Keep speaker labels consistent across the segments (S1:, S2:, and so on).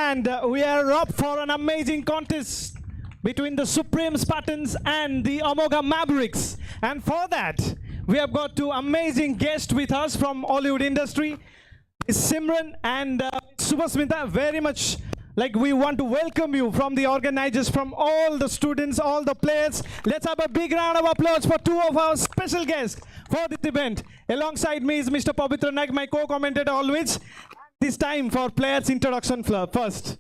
S1: and we are up for an amazing contest between the Supreme Spartans and the AMOGHA Mavericks. And for that, we have got two amazing guests with us from Hollywood industry, Simran and Subhasmita. Very much like we want to welcome you from the organizers, from all the students, all the players. Let's have a big round of applause for two of our special guests for this event. Alongside me is Mr. Pavitra Naik, my co-commentator always. This time for players introduction first.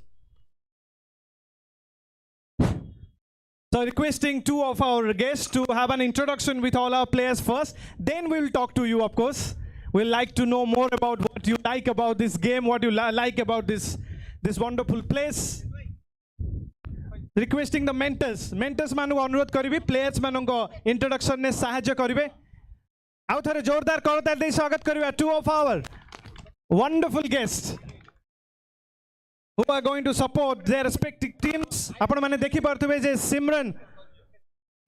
S1: So requesting two of our guests to have an introduction with all our players first. Then we will talk to you, of course. We'll like to know more about what you like about this game, what you like about this wonderful place. Requesting the mentors manu अनुरोध करिवे players मानको introduction ने सहायता करिवे. आउ थरे जोरदार करताल दे स्वागत करिवे two of our wonderful guests who are going to support their respective teams. आपण माने देखि परथबे जे सिमरन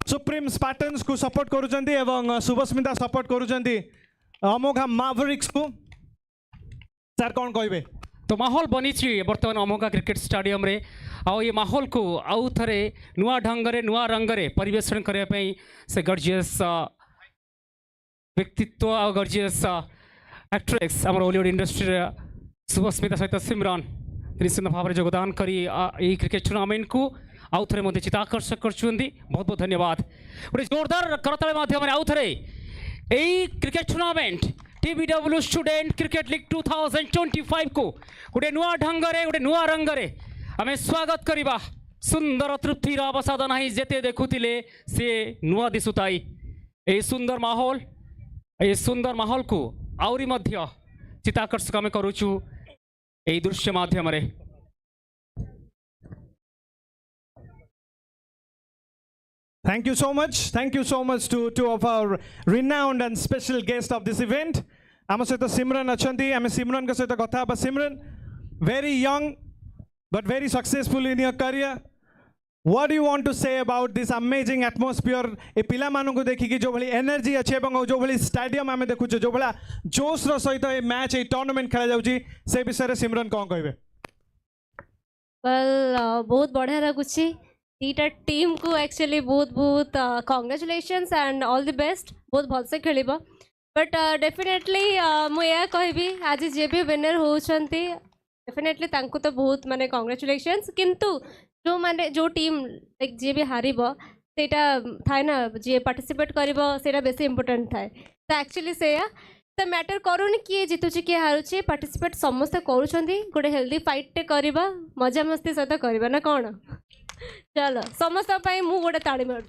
S1: सुप्रीम स्पार्टन्स को सपोर्ट करूचंती एवं सुभस्मिता सपोर्ट करूचंती अमोघा मैवरिक्स को. सर कोन कहबे?
S2: तो माहौल बनी बर्तमान अमोघा क्रिकेट स्टेडियम रे आउ ये माहौल को आउ थरे नुआ ढंग रे नुआ रंग रे परिवेषण करने पे से गॉर्जियस व्यक्तित्व और गॉर्जियस एक्ट्रेस आम हॉलीवुड इंडस्ट्री सुभस्मिता सहित सिमरन निश्चित भाव में योगदान करी क्रिकेट टूर्नामेंट को आउ थे मत चित्ताकर्षक कर बहुत बहुत धन्यवाद. गोटे जोरदार करताल माध्यम आउ थे यही cricket tournament TBW student cricket league 2025 को गोटे नुआ ढंग रे गोटे नुआ रंग रे आम स्वागत करवा. सुंदर तृप्तिर अवसाद ना जेते देखुले सी नुआ दिशुताई यही सुंदर माहौल को आउरी मध्य चित्ताकर्षक आम करुचु यही दृश्य माध्यम रे.
S1: Thank you so much to two of our renowned and special guests of this event. आम सहित सिमरन अछंती. आम सिमरन के सहित कथा बा. सिमरन, very young but very successful in your career. What do you want to say about this amazing atmosphere? ए पिला मानु को देखि कि जो भली एनर्जी अच्छे एवं जो भली स्टेडियम आमे देखुचे जो भला जोश रो सहित ए मैच ए टूर्नामेंट खेला जाउची से विषय रे सिमरन कोन कहबे?
S3: वेल बहुत बढ़िया लागुची. दीटा टीम को एक्चुअली बहुत congratulations and all the best. बहुत भल से खेलिबो. बट डेफिनेटली मु या कहबी आज जे भी विनर होउछंती डेफिनेटली तांको तो बहुत माने कांग्रेचुलेशंस. किंतु जो माने जो टीम लाइक जे भी हारिबो सेटा थाय ना जे पार्टिसिपेट करिबो सेटा बेसी इंपोर्टेंट थाय. तो एक्चुअली सेया तो मैटर करूनी किए जितुची किए हारुची. पार्टिसिपेट समस्त करूछंती. गोटे हेल्दी फाइट टे करबा मजा मस्ती सहित करबा ना कोन. चलो समस्त पाई मु गोटे ताड़ी मार.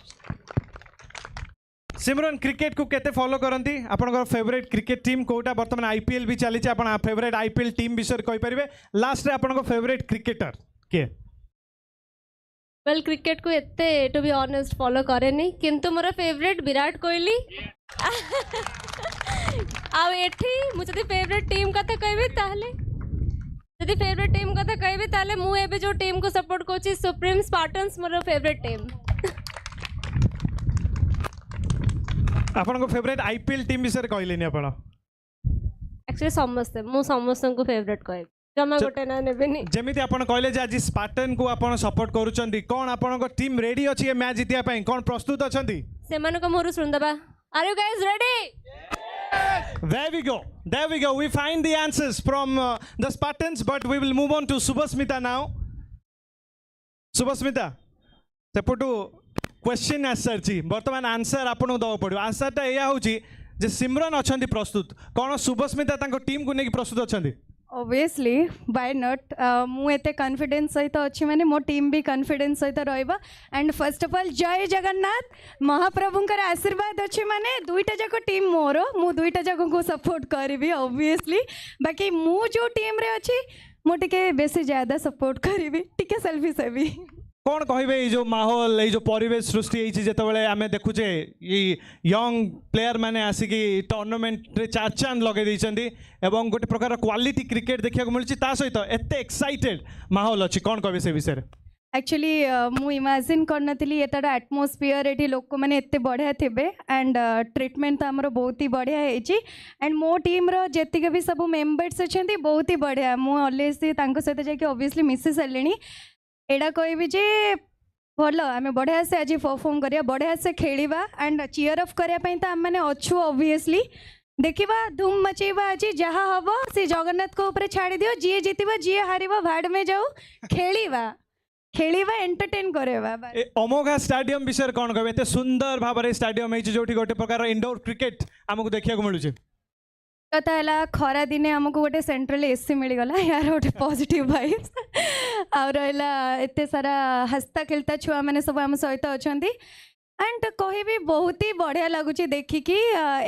S1: सिमरन क्रिकेट को केते फॉलो करंती? आपनकर फेवरेट क्रिकेट टीम कोटा? वर्तमान आईपीएल भी चली आपण फेवरेट आईपीएल टीम विषय कहि परिबे. लास्ट रे आपनकर फेवरेट क्रिकेटर के?
S3: वेल क्रिकेट को एते टू बी ऑनेस्ट फॉलो करे नहीं. किंतु मोर फेवरेट विराट कोहली. आ एठी मु जदी फेवरेट टीम कथा कहबे ताहले जदी फेवरेट टीम कथा कहबे ताहले मु एबे जो टीम को सपोर्ट कोची सुप्रीम स्पार्टन्स मोर फेवरेट टीम.
S1: आपन को फेवरेट आईपीएल टीम विषय कहलेनी आपण?
S3: एक्चुअली समस्त को फेवरेट कहबे जमा गोटे ना नेबेनी.
S1: जेमिति आपण कहले जे आज स्पार्टन को आपण सपोर्ट करूचंदी कोन आपण को टीम रेडी अछि ए मैच जितिया पई? कोन प्रस्तुत अछंदी?
S3: सेमान को मोर सुनदबा. Are you guys ready?
S1: There we go. We find the answers from the Spartans, but we will move on to Subhasmita now. Subhasmita, सेपटू क्वेश्चन आंसर छी वर्तमान आंसर आपन दव पड़ो. आंसर ता एया होची जे सिमरन अछंती प्रस्तुत. कोन सुभस्मिता तांको टीम को नेकी प्रस्तुत अछंती?
S4: Obviously bye not. मु एते कॉन्फिडेंस सहित अच्छी माने मो टीम भी कॉन्फिडेंस सहित रहबा. एंड फर्स्ट ऑफ ऑल जय जगन्नाथ. महाप्रभुंकर आशीर्वाद अच्छी माने दुईटा जाक टीम मोर मु दुईटा जाक को सपोर्ट करबी ऑब्वियसली. बाकी मु जो टीम रे अच्छी मु टिके बेसी ज्यादा सपोर्ट करबी टिके सेल्फिश हेबी.
S1: कौन कहबे जो माहौल ये जो परिवेश सृष्टि होती जितेबाला आम देखुचे ये यंग प्लेयर मैंने आसिकी टूर्नामेंट रे चार चांद लगे देइछंती एवं गोटे प्रकार क्वालिटी क्रिकेट देखा मिलूँ ता सहित एत एक्साइटेड माहौल अच्छी कौन कहबे से विषय?
S4: एक्चुअली मु इमेजिन करनथि एटार एटमोस्फियर एटी लोक मैंने एत बढ़िया थे एंड ट्रिटमेंट तो आमर बहुत ही बढ़िया एंड मो टीम रो जेतिक भी सब मेम्बर्स अच्छा बहुत ही बढ़िया मु अलवेज सहित जाकि ऑब्वियसली मिसी सारे एटा कहबी जे भल आम बढ़िया से आज परफॉर्म करिया बढ़िया से खेलिबा एंड चीयर अफ करने तो आम मैंने अच्छु ऑब्वियसली देखा धूम मचेबा आज जहाँ हम से जगन्नाथ को ऊपर छाड़ी दियो जी जीतबा जी हार भाड़ में जाऊ खेलिबा खेलिबा एंटरटेन करवा
S1: अमोघा स्टेडियम विषय कौन कहे एत सुंदर भाव में स्टेडियम जो गोटे प्रकार इंडोर क्रिकेट आमको देखा मिलूँ
S4: कथा है खरा दिने आमको गोटे सेंट्रल एसी मिलगला यार गोटे पॉजिटिव वाइब्स आ रहा एत सारा हस्ता खेलता छुआ मैंने सब आम सहित अच्छा एंड कहबी बहुत ही बढ़िया लगुच देखिकी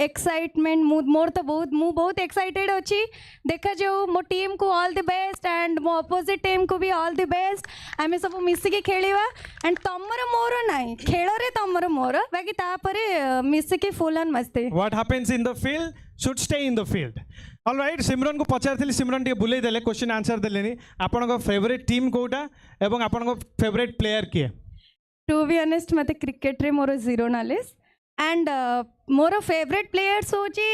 S4: एक्साइटमेंट मोर तो बहुत एक्साइटेड अच्छी देखा जाऊ मो टीम को ऑल द बेस्ट एंड मो अपोजिट टीम को भी ऑल द बेस्ट आम सब मिसिकी खेलिबा एंड तमर मोर नाई खेल रे तमर मोर बाकी तापरे मिसिकी फुल एंड मस्ती
S1: what happens in the field should stay in the field all right Simran को पचारि सिमरन टे बुले देले क्वेश्चन आंसर देलेनी आपन फेवरेट टीम कोटा एवं आपन फेवरेट प्लेयर किए
S4: टू बी ऑनेस्ट मत क्रिकेट रे मोर जीरो नॉलेज एंड मोर फेवरेट प्लेयर्स होची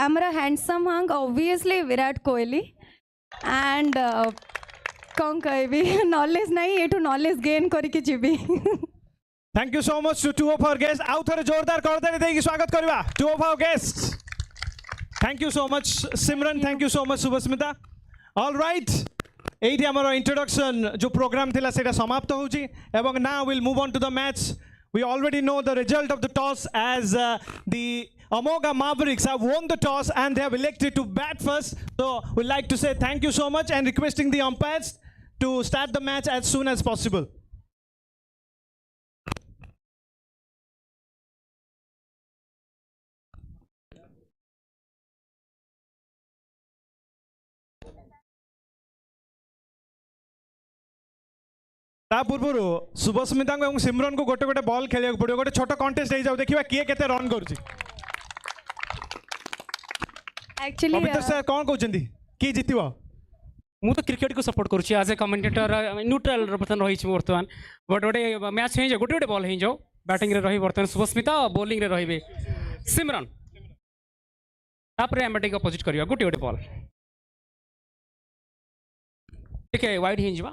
S4: आमरा हैंडसम हंग ऑब्वियसली विराट कोहली एंड कौन कहबी नॉलेज नहीं एठू नॉलेज गेन करके जीबी
S1: thank you so much two of our guest आउ थरे जोरदार करदे देकी स्वागत करबा two of our guest thank you so much Simran thank you so much Subhasmita all right एठी हमर इंट्रोडक्शन जो प्रोग्राम थिला सेटा समाप्त होउची एवं now will move on to the match we already know the result of the toss as the AMOGHA Mavericks have won the toss and they have elected to bat first. So we'd like to say thank you so much and requesting the umpires to start the match as soon as possible. पूर्व शुभस्मिता और सिमरन को गोटे गोटे ball खेल पड़ो गोटे छोट contest हो जाओ देखा किए केते रन कर
S4: एक्चुअली
S1: सर कौन कहते किए जीतव
S2: मु तो क्रिकेट को support करुँच as a commentator neutral बर्तमान रही बर्तमान बट गोटे मैच हो गोटे गोटे बॉल हो बैटिंग रही बर्तमान शुभस्मिता बॉलिंग रे सिमरन तापर आम अपोजिट करवा गोटे गोटे बॉल ठीक है वाइड हो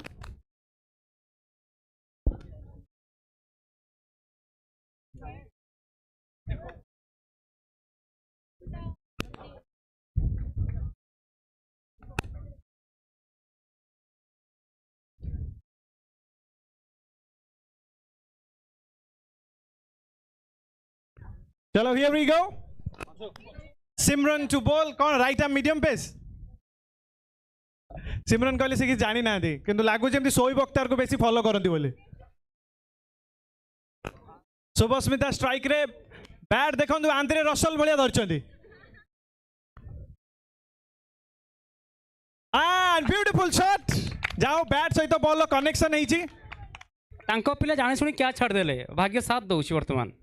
S1: चलो here we go Simran to bowl कौन right arm medium pace Simran कहले से कि जानी ना दी किंतु लागु जेमती शोएब अख्तर को बेसी फॉलो करंती बोले शुभस्मिता स्ट्राइक रे बैट देखंतु आंध्रे रसल भलिया धरचंदी एंड ब्यूटीफुल शॉट जाओ बैट सहित बॉल कनेक्शन हेची
S2: तांको पिला जाने सुनी क्या छाड़ देले भाग्य साथ दउची वर्तमान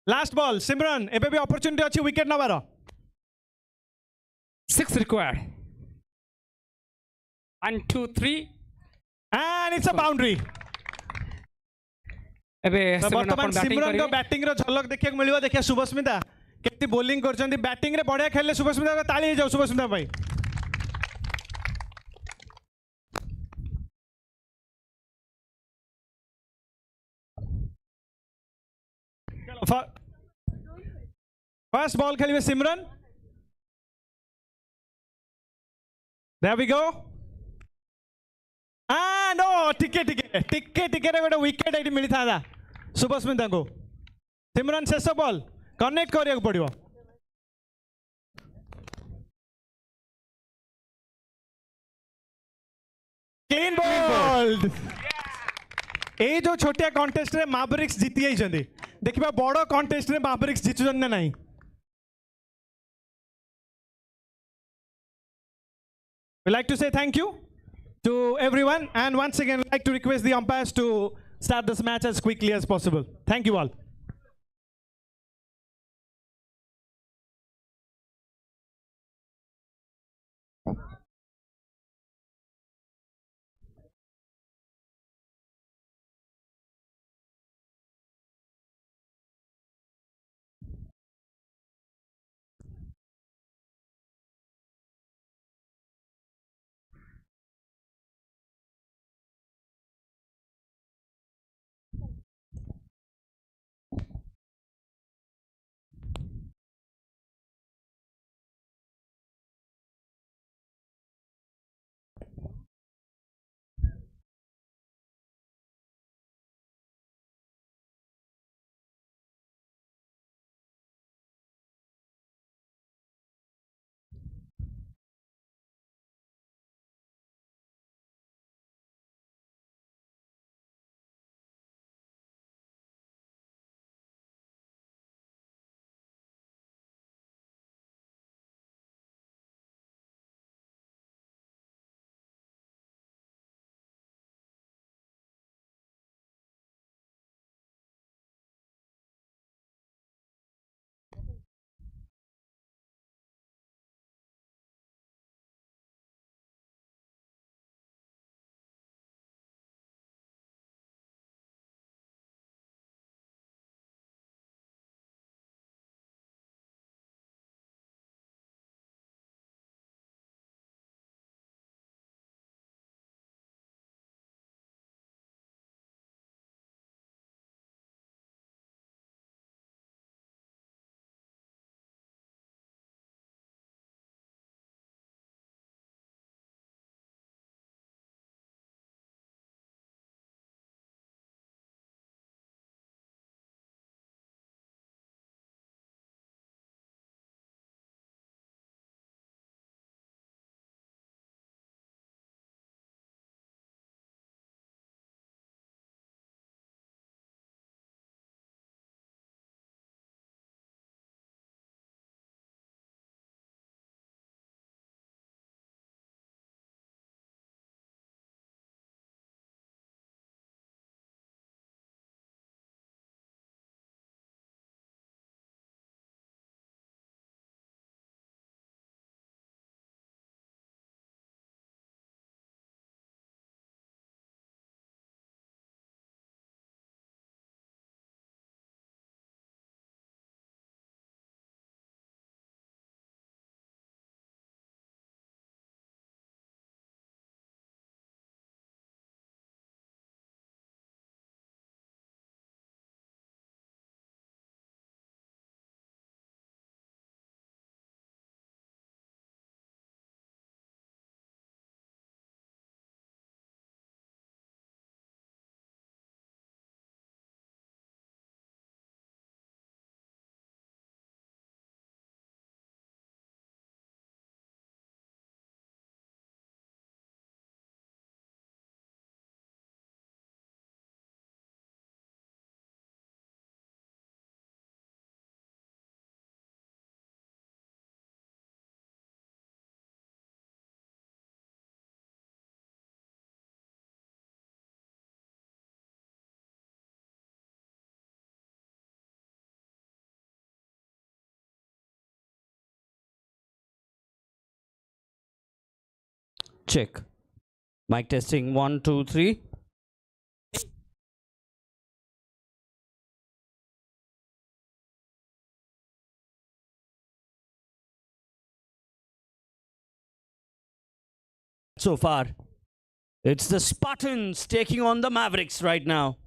S1: लास्ट बॉल सिमरन एबे भी अपॉर्चुनिटी अच्छी wicket नबार
S2: 6 required 1 2 3
S1: and it's a boundary
S2: एबे
S1: वर्तमान सिमरन को बैटिंग रो झलक देखिया मिलियो देखिया शुभस्मिता केती बॉलिंग करचंदी बैटिंग रे बढ़िया खेलले शुभस्मिता को ताली जाऊ शुभस्मिता भाई फर्स्ट बॉल खेलिए सिमरन there we go नो टिके टिके टिके टिके रे गोटे विकेट एटी मिली था शुभस्मिता को सिमरन शेष बॉल कनेक्ट करिया पड़ियो क्लीन बॉल ए जो छोटिया कॉन्टेस्ट रे मैवरिक्स जीती जाइछन्ती देखिबा बड़ कॉन्टेस्ट रे मैवरिक्स जीतुछन ना नहीं we like to say thank you to everyone and once again like to request the umpires to start this match as quickly as possible. Thank you all.
S5: Check. Mic testing 1 2 3. So far, it's the Spartans taking on the Mavericks right now.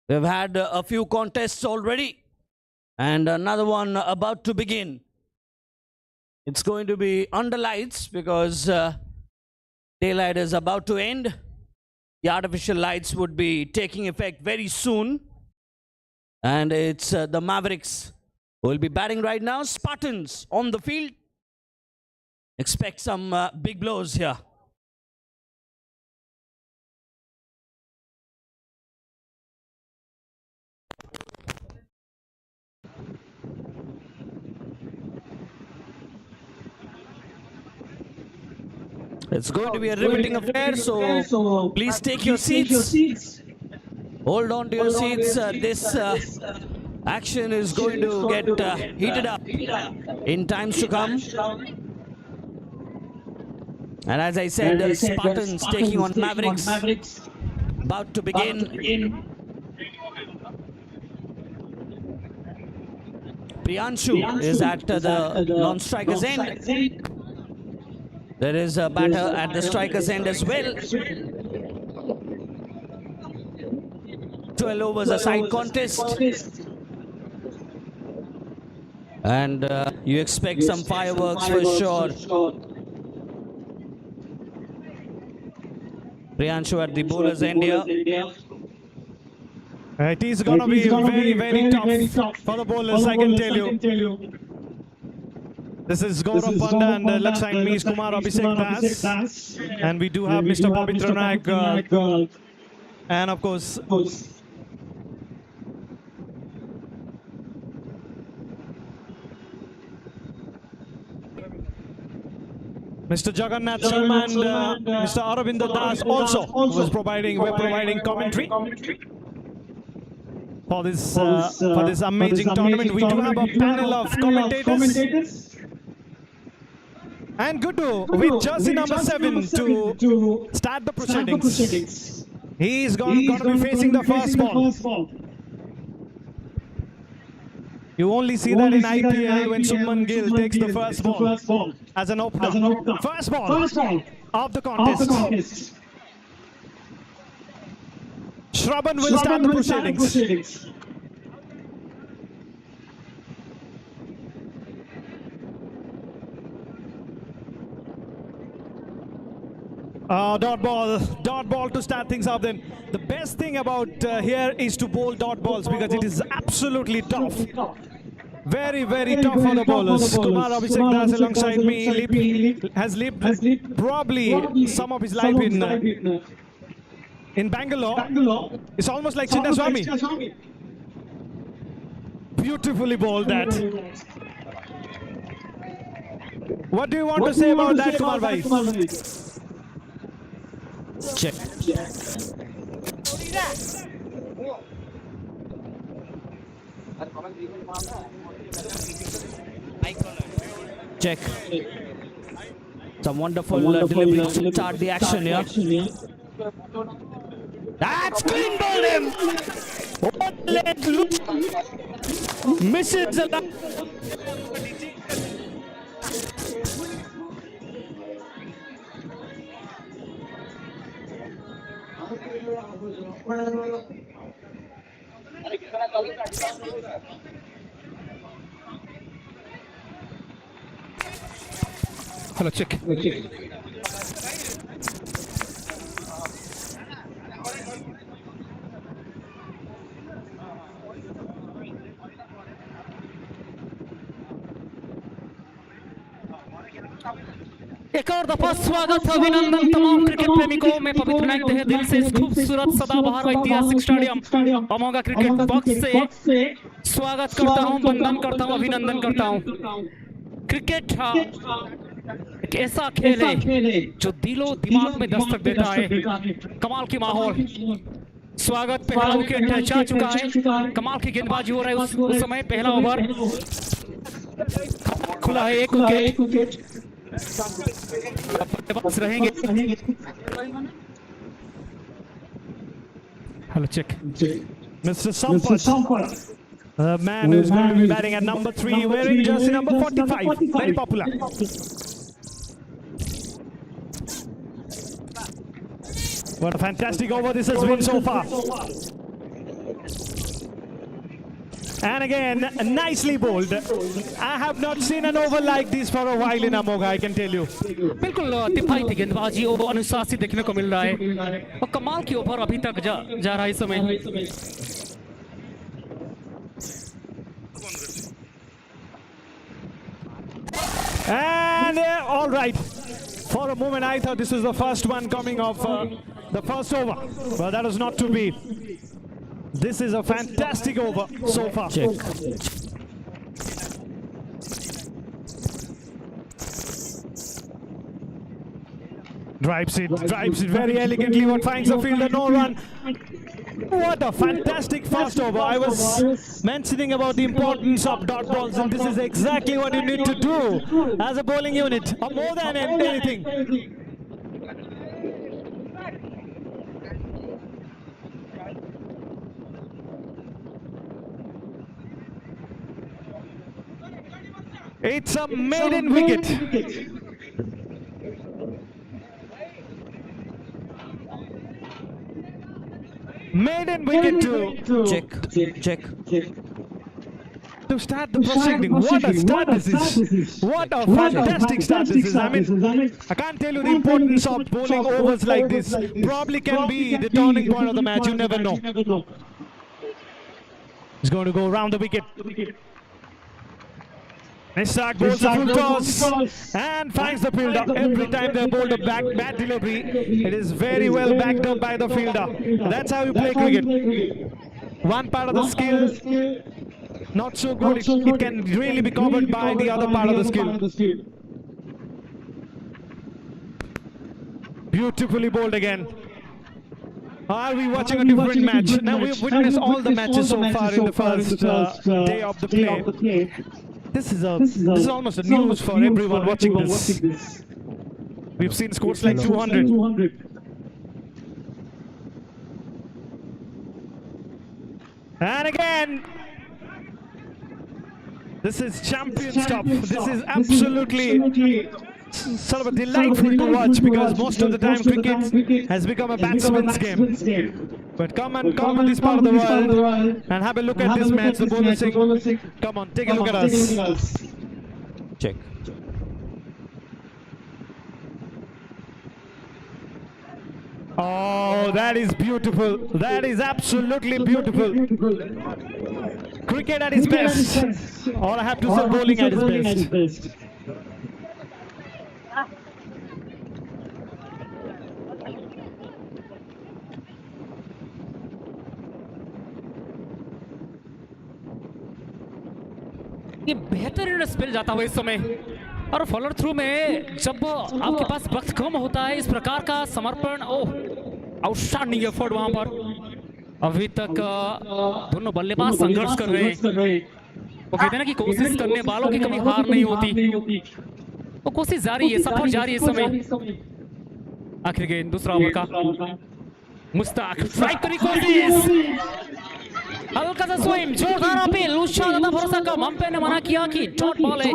S5: We've had a few contests already and another one about to begin. It's going to be under lights because daylight is about to end. The artificial lights would be taking effect very soon. And it's the Mavericks who will be batting right now. Spartans on the field. Expect some big blows here. It's going to be a riveting affair, so please take your seats. Hold on to your seats. This action is going to get heated up in times to come. And as I said, the Spartans taking on Mavericks, about to begin. Priyanshu is at the non-striker's end. There is a batter at the striker's end as well. 12 overs a side contest. And you expect some fireworks for sure. Priyanshu at the bowler's end here.
S1: It is going to be very, very tough for the bowlers, I can tell you. This is Gaurav Panda and left side me is Kumar Abhishek Das. And we do have Mr. Pavitra Nayak and of course Mr. Jagannath Sharma and Mr. Aravinda Das also was providing commentary for this amazing tournament. We do have a panel of commentators. And good to with jersey number 7 to start the proceedings. He is going to be facing the first ball. You only see that in IPL when Shubman Gill takes the first ball as an opener. First ball of the contest. Shraban will start the proceedings. Dot ball to start things off. Then the best thing about here is to bowl dot balls because it is absolutely tough. Very, very tough for the bowlers. Kumar Abhishek Das alongside me has lived probably some of his life in Bangalore. It's almost like Chinnaswamy. Beautifully bowled that. What do you want to say about that, Kumar Bhai?
S5: Check. Check. Some wonderful delivery to start the action here. That's clean bowled him. One leg look. Misses the
S2: Hello, check. एक और दफा स्वागत अभिनंदन तमाम cricket प्रेमिकों में पवित्र नायक तहे दिल से इस खूबसूरत सदाबहार ऐतिहासिक स्टेडियम अमोघा क्रिकेट बॉक्स से स्वागत करता हूं, वंदन करता हूं, अभिनंदन करता हूं। क्रिकेट एक ऐसा खेल है जो दिलो दिमाग में दस्तक देता है। कमाल की माहौल। स्वागत, पहला विकेट जा चुका है, कमाल की गेंदबाजी हो रही है उस समय। पहला ओवर खुला है, एक विकेट। बल्लेबाज रहेंगे। Hello check.
S1: Mr. Sampath, the man who's going to be batting at number 3, wearing jersey number 45, very popular. What a fantastic over this has been so far. And again, nicely bowled. I have not seen an over like this for a while in AMOGHA, I can tell you.
S2: बिल्कुल किफायती गेंदबाजी और अनुशासित देखने को मिल रहा है और कमाल की ओवर अभी तक जा रहा है इस समय।
S1: And all right. For a moment, I thought this was the first one coming off the first over. Well, that was not to be. This is a fantastic over so far.
S5: Check.
S1: Drives it very elegantly, but finds the fielder, no run. What a fantastic fast over. I was mentioning about the importance of dot balls, and this is exactly what you need to do as a bowling unit, or more than anything. It's a maiden wicket. Maiden wicket to
S5: Check.
S1: to start the proceeding. What a start this is. What a fantastic start this is. I mean, I can't tell you the importance of bowling overs like this. Probably can be the turning point of the match. You never know. He's going to go around the wicket. Nisrak bowls a full toss and finds the fielder. Every time they bowled a bat delivery, it is very well backed up by the fielder. That's how you play cricket. One part of the skill, not so good. It can really be covered by the other part of the skill. Beautifully bowled again. Are we watching a different match? Now we've witnessed all the matches so far in the first day of the play. This is almost a news for everyone watching this. We've seen scores like 200. And again, this is champion stuff. This is absolutely sort of a delightful to watch, because most of the time cricket has become a batsman's game. But come to this part of the world and have a look at this match. The bowler saying, come on, take a look at us.
S5: Check.
S1: Oh, that is beautiful. That is absolutely beautiful. Cricket at its best. All I have to say, bowling at its best.
S2: ये बेहतरीन spell जाता हुआ इस समय और follower through में जब आपके पास वक्त कम होता है इस प्रकार का समर्पण आउटस्टैंडिंग एफर्ट वहां पर अभी तक दोनों बल्लेबाज संघर्ष कर रहे हैं। वो कहते हैं ना कि कोशिश करने वालों की कभी हार नहीं होती। वो कोशिश जारी है, सफर जारी है इस समय। आखिर गेंद दूसरा ओवर का मुश्ताक स्ट्राइक करी कोशिश, हल्का सा स्विंग, जोरदार अपील, उत्साह ज्यादा भरोसा कम। अंपायर ने मना किया कि डॉट बॉल है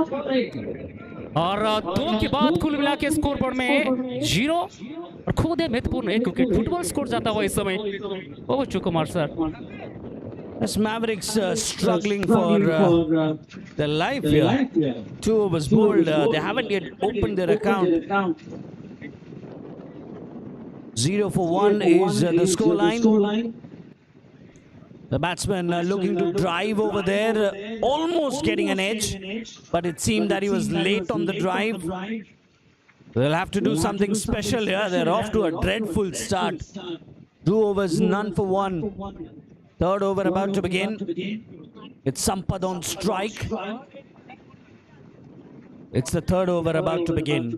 S2: और 2 के बाद कुल मिला के स्कोर बोर्ड में 0 और खुद है महत्वपूर्ण 1 विकेट। फुटबॉल स्कोर जाता हुआ इस समय। ओह चुकुमार sir,
S5: As Mavericks struggling for their life here. 2 overs bowled. They haven't yet opened their account. 0 for 1 is the score line. The batsman looking to drive over there, almost getting an edge, but it seemed that he was late on the drive. They'll have to do something special here. They're off to a dreadful start. 2 overs, none for 1. Third over about to begin. It's Sampath on strike. It's the third over about to begin.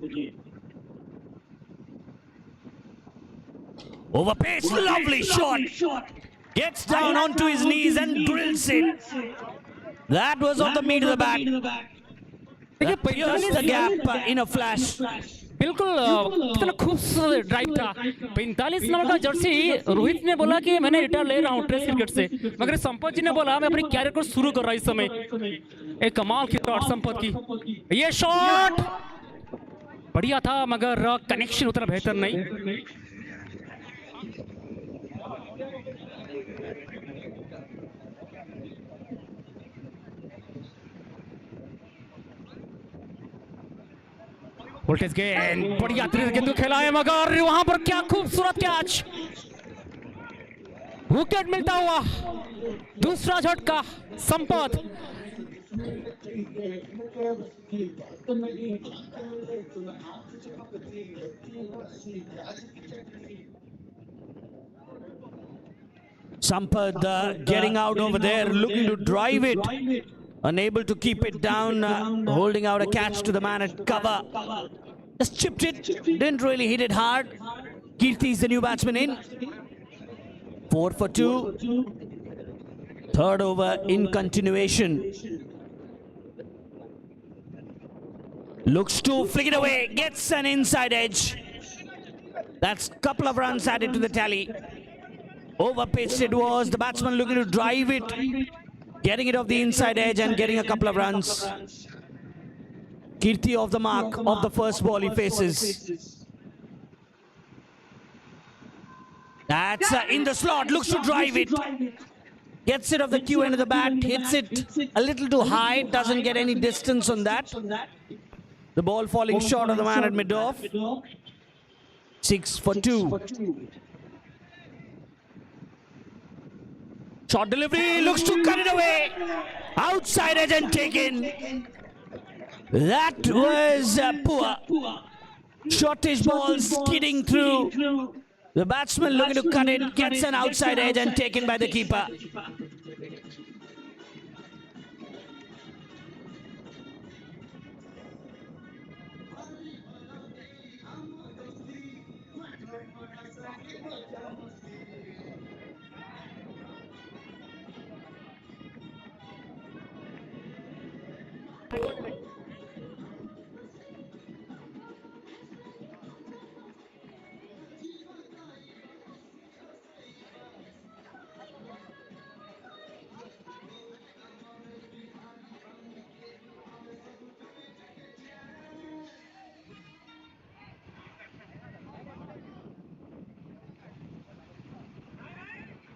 S5: Over pace, lovely shot. Gets down onto his knees and drills it. That was off the meat of the bat.
S2: देखिए
S5: Pierced the
S2: 45
S5: gap in a flash.
S2: बिल्कुल कितना खूबसूरत drive था। 45 number का Jersey Rohit ने बोला कि मैंने रिटायर ले रहा हूँ टेस्ट क्रिकेट से, मगर संपत जी ने बोला मैं अपनी कैरियर को शुरू कर रहा हूँ इस समय। एक कमाल की शॉट संपत की, ये शॉट बढ़िया था मगर कनेक्शन उतना बेहतर नहीं। वोल्टेज गेंद बढ़िया तरीके से खेला है मगर वहां पर क्या खूबसूरत कैच, विकेट मिलता हुआ दूसरा झटका Sampat.
S5: Sampath getting out over there, looking to drive it. Unable to keep it down, holding out a catch to the man at cover. Just chipped it, didn't really hit it hard. Kirti is the new batsman in. 4 for 2. Third over in continuation. Looks to flick it away, gets an inside edge. That's a couple of runs added to the tally. Overpitched it was, the batsman looking to drive it. Getting it off the inside edge and getting a couple of runs. Kirti off the mark of the first ball he faces. That's in the slot, looks to drive it. Gets it off the cue end of the bat, hits it a little too high, doesn't get any distance on that. The ball falling short of the man at mid-off. 6 for 2. Short delivery, looks to cut it away. Outside edge and taken. That was poor. Shortish ball skidding through. The batsman looking to cut it, gets an outside edge and taken by the keeper.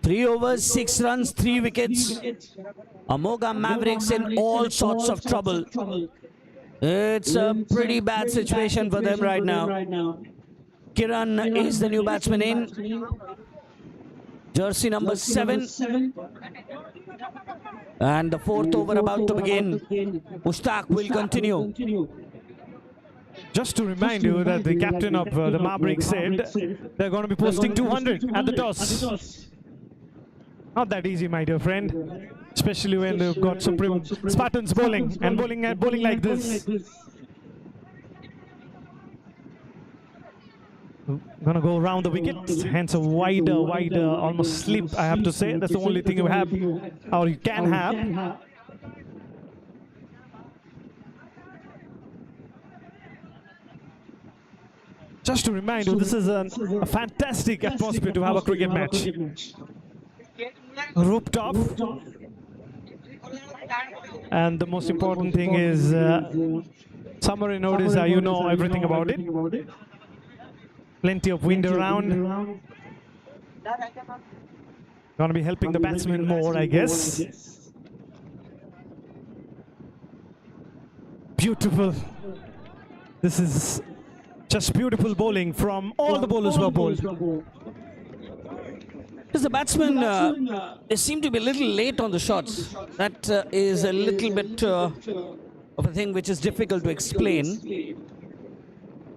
S5: Three overs, 6 runs, 3 wickets. AMOGHA Mavericks in all sorts of trouble. It's a pretty bad situation for them right now. Kiran is the new batsman in. Jersey number 7. And the 4th over about to begin. Mushtaq will continue.
S1: Just to remind you that the captain of the Mavericks said they're going to be posting 200 at the toss. Not that easy, my dear friend, especially when they've got Supreme Spartans bowling and bowling like this. Gonna go around the wicket, hence a wider, almost slip, I have to say. That's the only thing you have, or you can have. Just to remind you, this is a fantastic atmosphere to have a cricket match. Rooftop, and the most important thing is summer in Odisha, you know everything about it. Plenty of wind around. Gonna be helping the batsmen more, I guess. Beautiful. This is just beautiful bowling from all the bowlers who are bowled.
S5: Because the batsmen, they seem to be a little late on the shots. That is a little bit of a thing which is difficult to explain.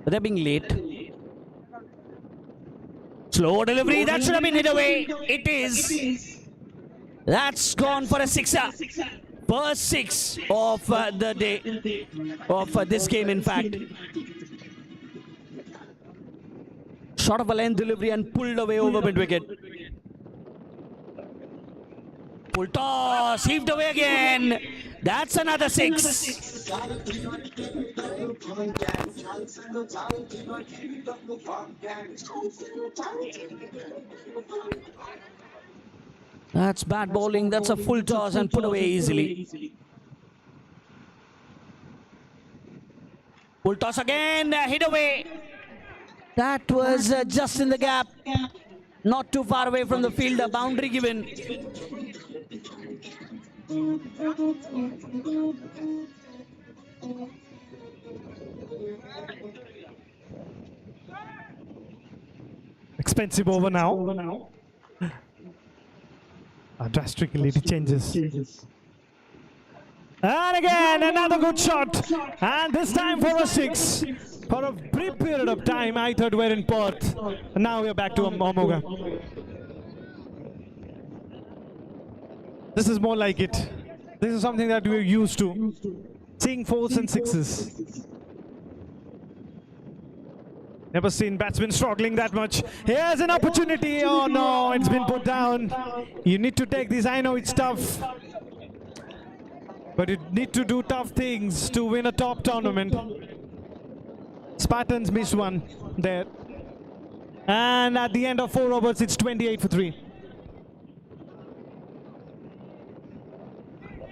S5: But they're being late. Slow delivery, that should have been hit away. It is. That's gone for a sixer. First 6 of the day, of this game in fact. Short of a length delivery and pulled away over mid-wicket. Full toss, heaved away again. That's another 6. That's bad bowling. That's a full toss and put away easily. Full toss again, hit away. That was just in the gap. Not too far away from the field, a boundary given.
S1: Expensive over now. Drastically it changes. And again, another good shot. And this time for a 6. For a brief period of time, I thought we're in Perth. And now we're back to AMOGHA. This is more like it. This is something that we're used to. Seeing 4s and 6s. Never seen batsmen struggling that much. Here's an opportunity. Oh no, it's been put down. You need to take this. I know it's tough. But you need to do tough things to win a top tournament. Spartans missed one there. And at the end of 4 overs, it's 28 for 3.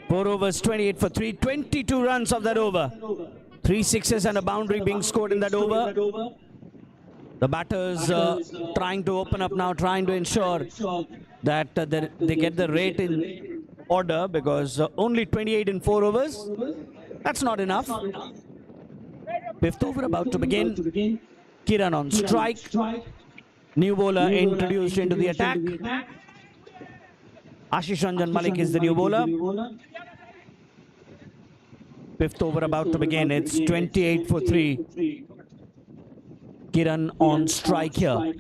S5: 4 overs, 28 for 3. 22 runs of that over. 3 6s and a boundary being scored in that over. The batters trying to open up now, trying to ensure that they get the rate in order, because only 28 in 4 overs. That's not enough. 5th over about to begin. Kiran on strike. New bowler introduced into the attack. Ashish Ranjan Malik is the new bowler. 5th over about to begin. It's 28 for 3. Kiran on strike here.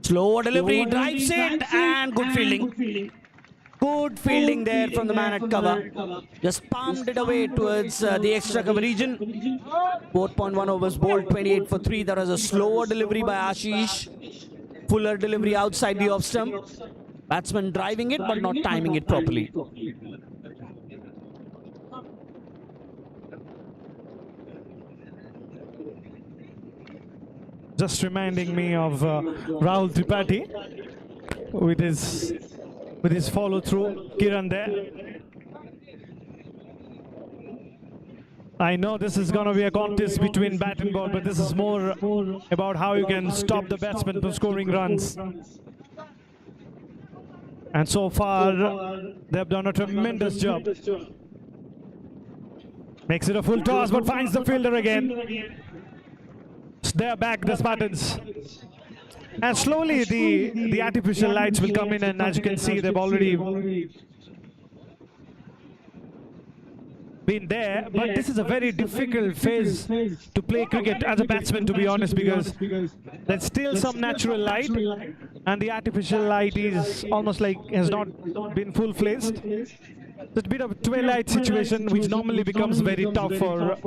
S5: Slow delivery, drives it, and good fielding. Good fielding there from the man at cover. Just palmed it away towards the extra cover region. 4.1 overs bowled, 28 for 3. That was a slower delivery by Ashish. Fuller delivery outside the off stump. Batsman driving it but not timing it properly.
S1: Just reminding me of Rahul Tripathi with his follow through. Kiran there. I know this is going to be a contest between bat and ball, but this is more about how you can stop the batsman from scoring runs. And so far, they've done a tremendous job. Makes it a full toss, but finds the fielder again. They're back, the Spartans. And slowly the artificial lights will come in, and as you can see, they've already been there. But this is a very difficult phase to play cricket as a batsman, to be honest, because there's still some natural light, and the artificial light is almost like has not been full-fledged. It's a bit of a twilight situation, which normally becomes very tough for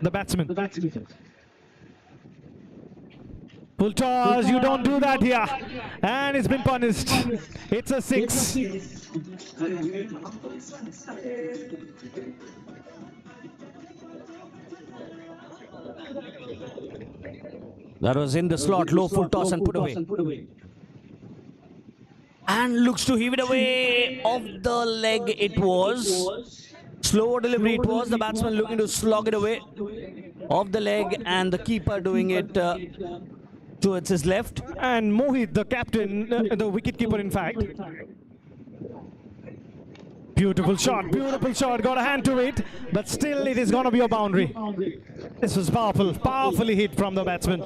S1: the batsman. Full toss, you don't do that here. And it's been punished. It's a 6.
S5: That was in the slot, low full toss and put away. And looks to heave it away. Off the leg it was. Slower delivery it was. The batsman looking to slog it away. Off the leg, and the keeper doing it towards his left.
S1: And Mohit, the captain, the wicketkeeper in fact. Beautiful shot, got a hand to it, but still it is going to be a boundary. This was powerful, powerfully hit from the batsman.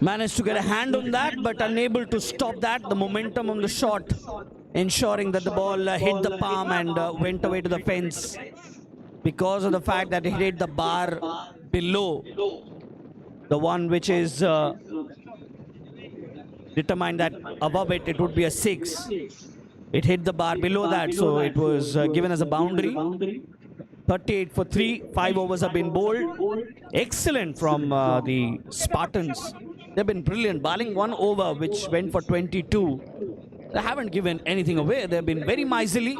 S5: Managed to get a hand on that, but unable to stop that. The momentum on the shot, ensuring that the ball hit the palm and went away to the fence. Because of the fact that it hit the bar below, the one which is determined that above it, it would be a 6. It hit the bar below that, so it was given as a boundary. 38 for 3. 5 overs have been bowled. Excellent from the Spartans. They've been brilliant, barring 1 over which went for 22. They haven't given anything away. They've been very miserly.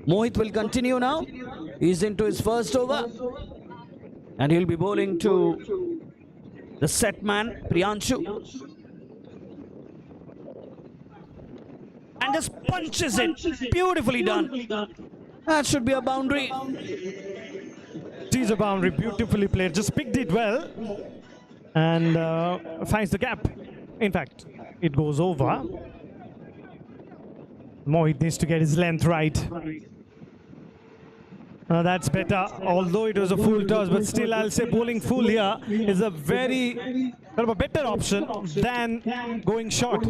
S5: Mohit will continue now. He's into his first over. And he'll be bowling to the set man, Priyanshu. And just punches it. Beautifully done. That should be a boundary.
S1: It is a boundary, beautifully played. Just picked it well and finds the gap. In fact, it goes over. Mohit needs to get his length right. That's better, although it was a full toss, but still I'll say bowling full here is a very kind of a better option than going short.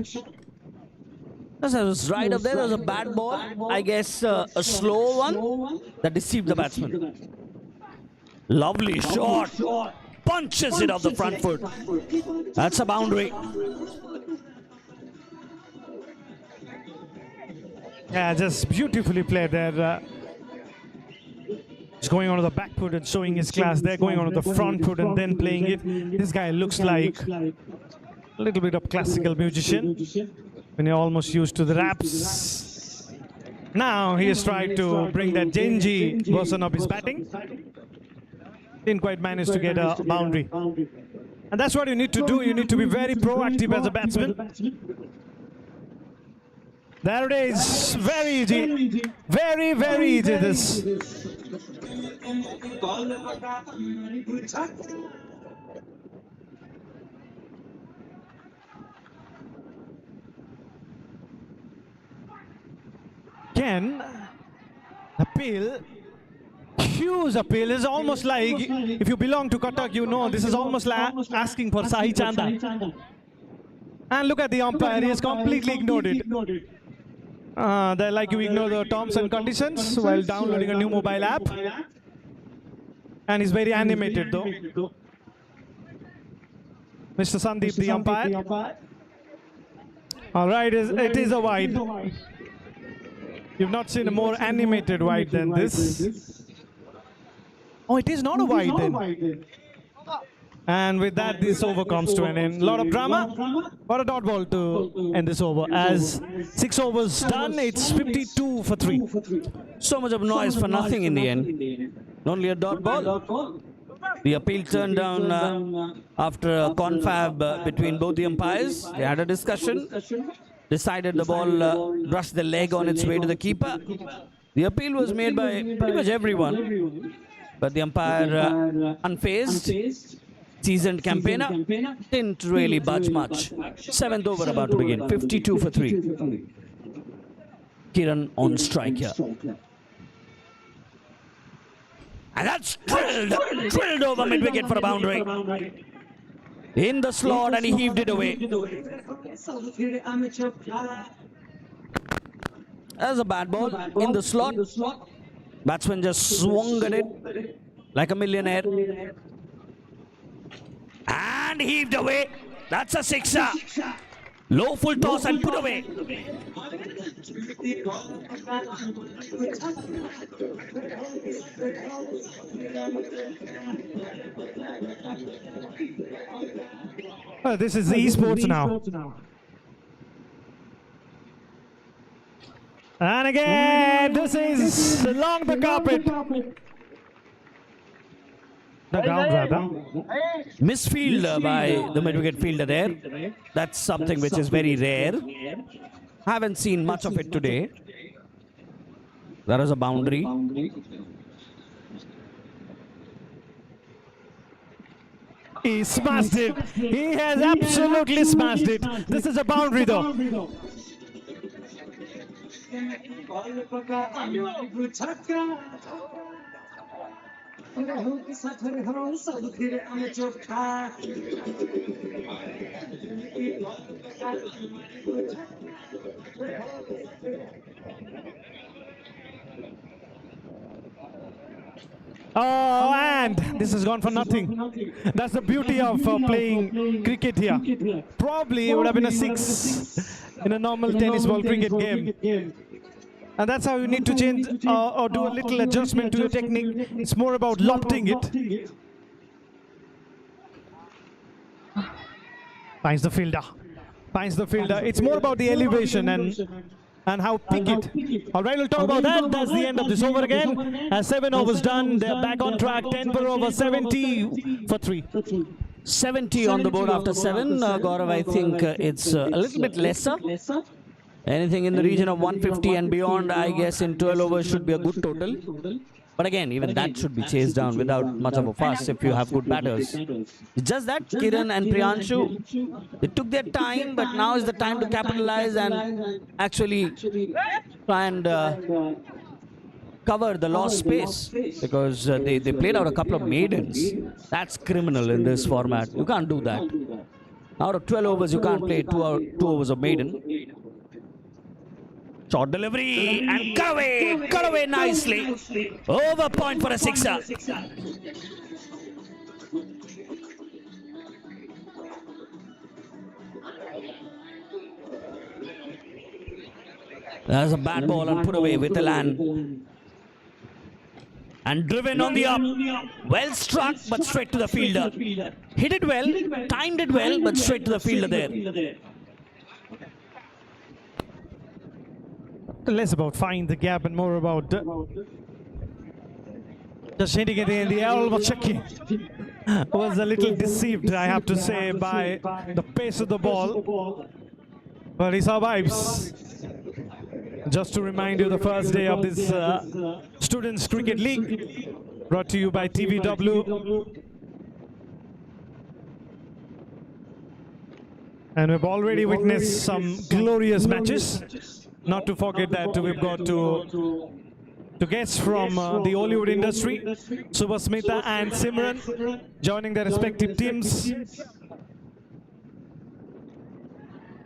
S5: That was right up there. There was a bad ball. I guess a slow one that deceived the batsman. Lovely shot. Punches it off the front foot. That's a boundary.
S1: Yeah, just beautifully played there. He's going onto the back foot and showing his class. They're going onto the front foot and then playing it. This guy looks like a little bit of classical musician when you're almost used to the raps. Now he has tried to bring that Genji version of his batting. Didn't quite manage to get a boundary. And that's what you need to do. You need to be very proactive as a batsman. There it is. Very easy. Very, very easy this. Again, appeal, huge appeal. Is almost like, if you belong to Cuttack, you know, this is almost like asking for Sahi Chanda. And look at the umpire, he has completely ignored it. They're like you ignore the terms and conditions while downloading a new mobile app. And he's very animated though. Mr. Sandeep, the umpire. All right, it is a wide. You've not seen a more animated wide than this. Oh, it is not a wide then. And with that, this over comes to an end. A lot of drama. What a dot ball to end this over. As 6 overs done, it's 52 for 3.
S5: So much of noise for nothing in the end. Only a dot ball. The appeal turned down after a confab between both the umpires. They had a discussion. Decided the ball brushed the leg on its way to the keeper. The appeal was made by pretty much everyone. But the umpire, unfazed, seasoned campaigner, didn't really budge much. 7th over about to begin. 52 for 3. Kiran on strike here. And that's drilled over mid-wicket for a boundary. In the slot, and he heaved it away. That's a bad ball. In the slot. Batsman just swung at it like a millionaire. And heaved away. That's a sixer. Low full toss and put away.
S1: This is esports now. And again, this is along the carpet. The ground rather.
S5: Misfield by the mid-wicket fielder there. That's something which is very rare. Haven't seen much of it today. There is a boundary.
S1: He smashed it. He has absolutely smashed it. This is a boundary though. Oh, and this has gone for nothing. That's the beauty of playing cricket here. Probably it would have been a 6 in a normal tennis ball cricket game. And that's how you need to change or do a little adjustment to your technique. It's more about lofting it. Finds the fielder. Finds the fielder. It's more about the elevation and how pick it. All right, we'll talk about that. That's the end of this over again. As 7 overs done, they're back on track. 10 per over, 70 for 3.
S5: 70 on the board after 7. Gaurav, I think it's a little bit lesser. Anything in the region of 150 and beyond, I guess, in 12 overs should be a good total. But again, even that should be chased down without much of a fuss if you have good batters. It's just that Kiran and Priyanshu, they took their time, but now is the time to capitalize and actually try and cover the lost space, because they played out a couple of maidens. That's criminal in this format. You can't do that. Out of 12 overs, you can't play 2 overs of maiden. Short delivery and cut away nicely. Over point for a sixer. There's a bad ball and put away with the land. And driven on the up. Well struck, but straight to the fielder. Hit it well, timed it well, but straight to the fielder there.
S1: Less about finding the gap and more about just hitting it in the air. Almost was a little deceived, I have to say, by the pace of the ball, but he survives. Just to remind you, the first day of this Students Cricket League, brought to you by TBW. And we've already witnessed some glorious matches. Not to forget that we've got two guests from the Hollywood industry, Subhasmita and Simran, joining their respective teams.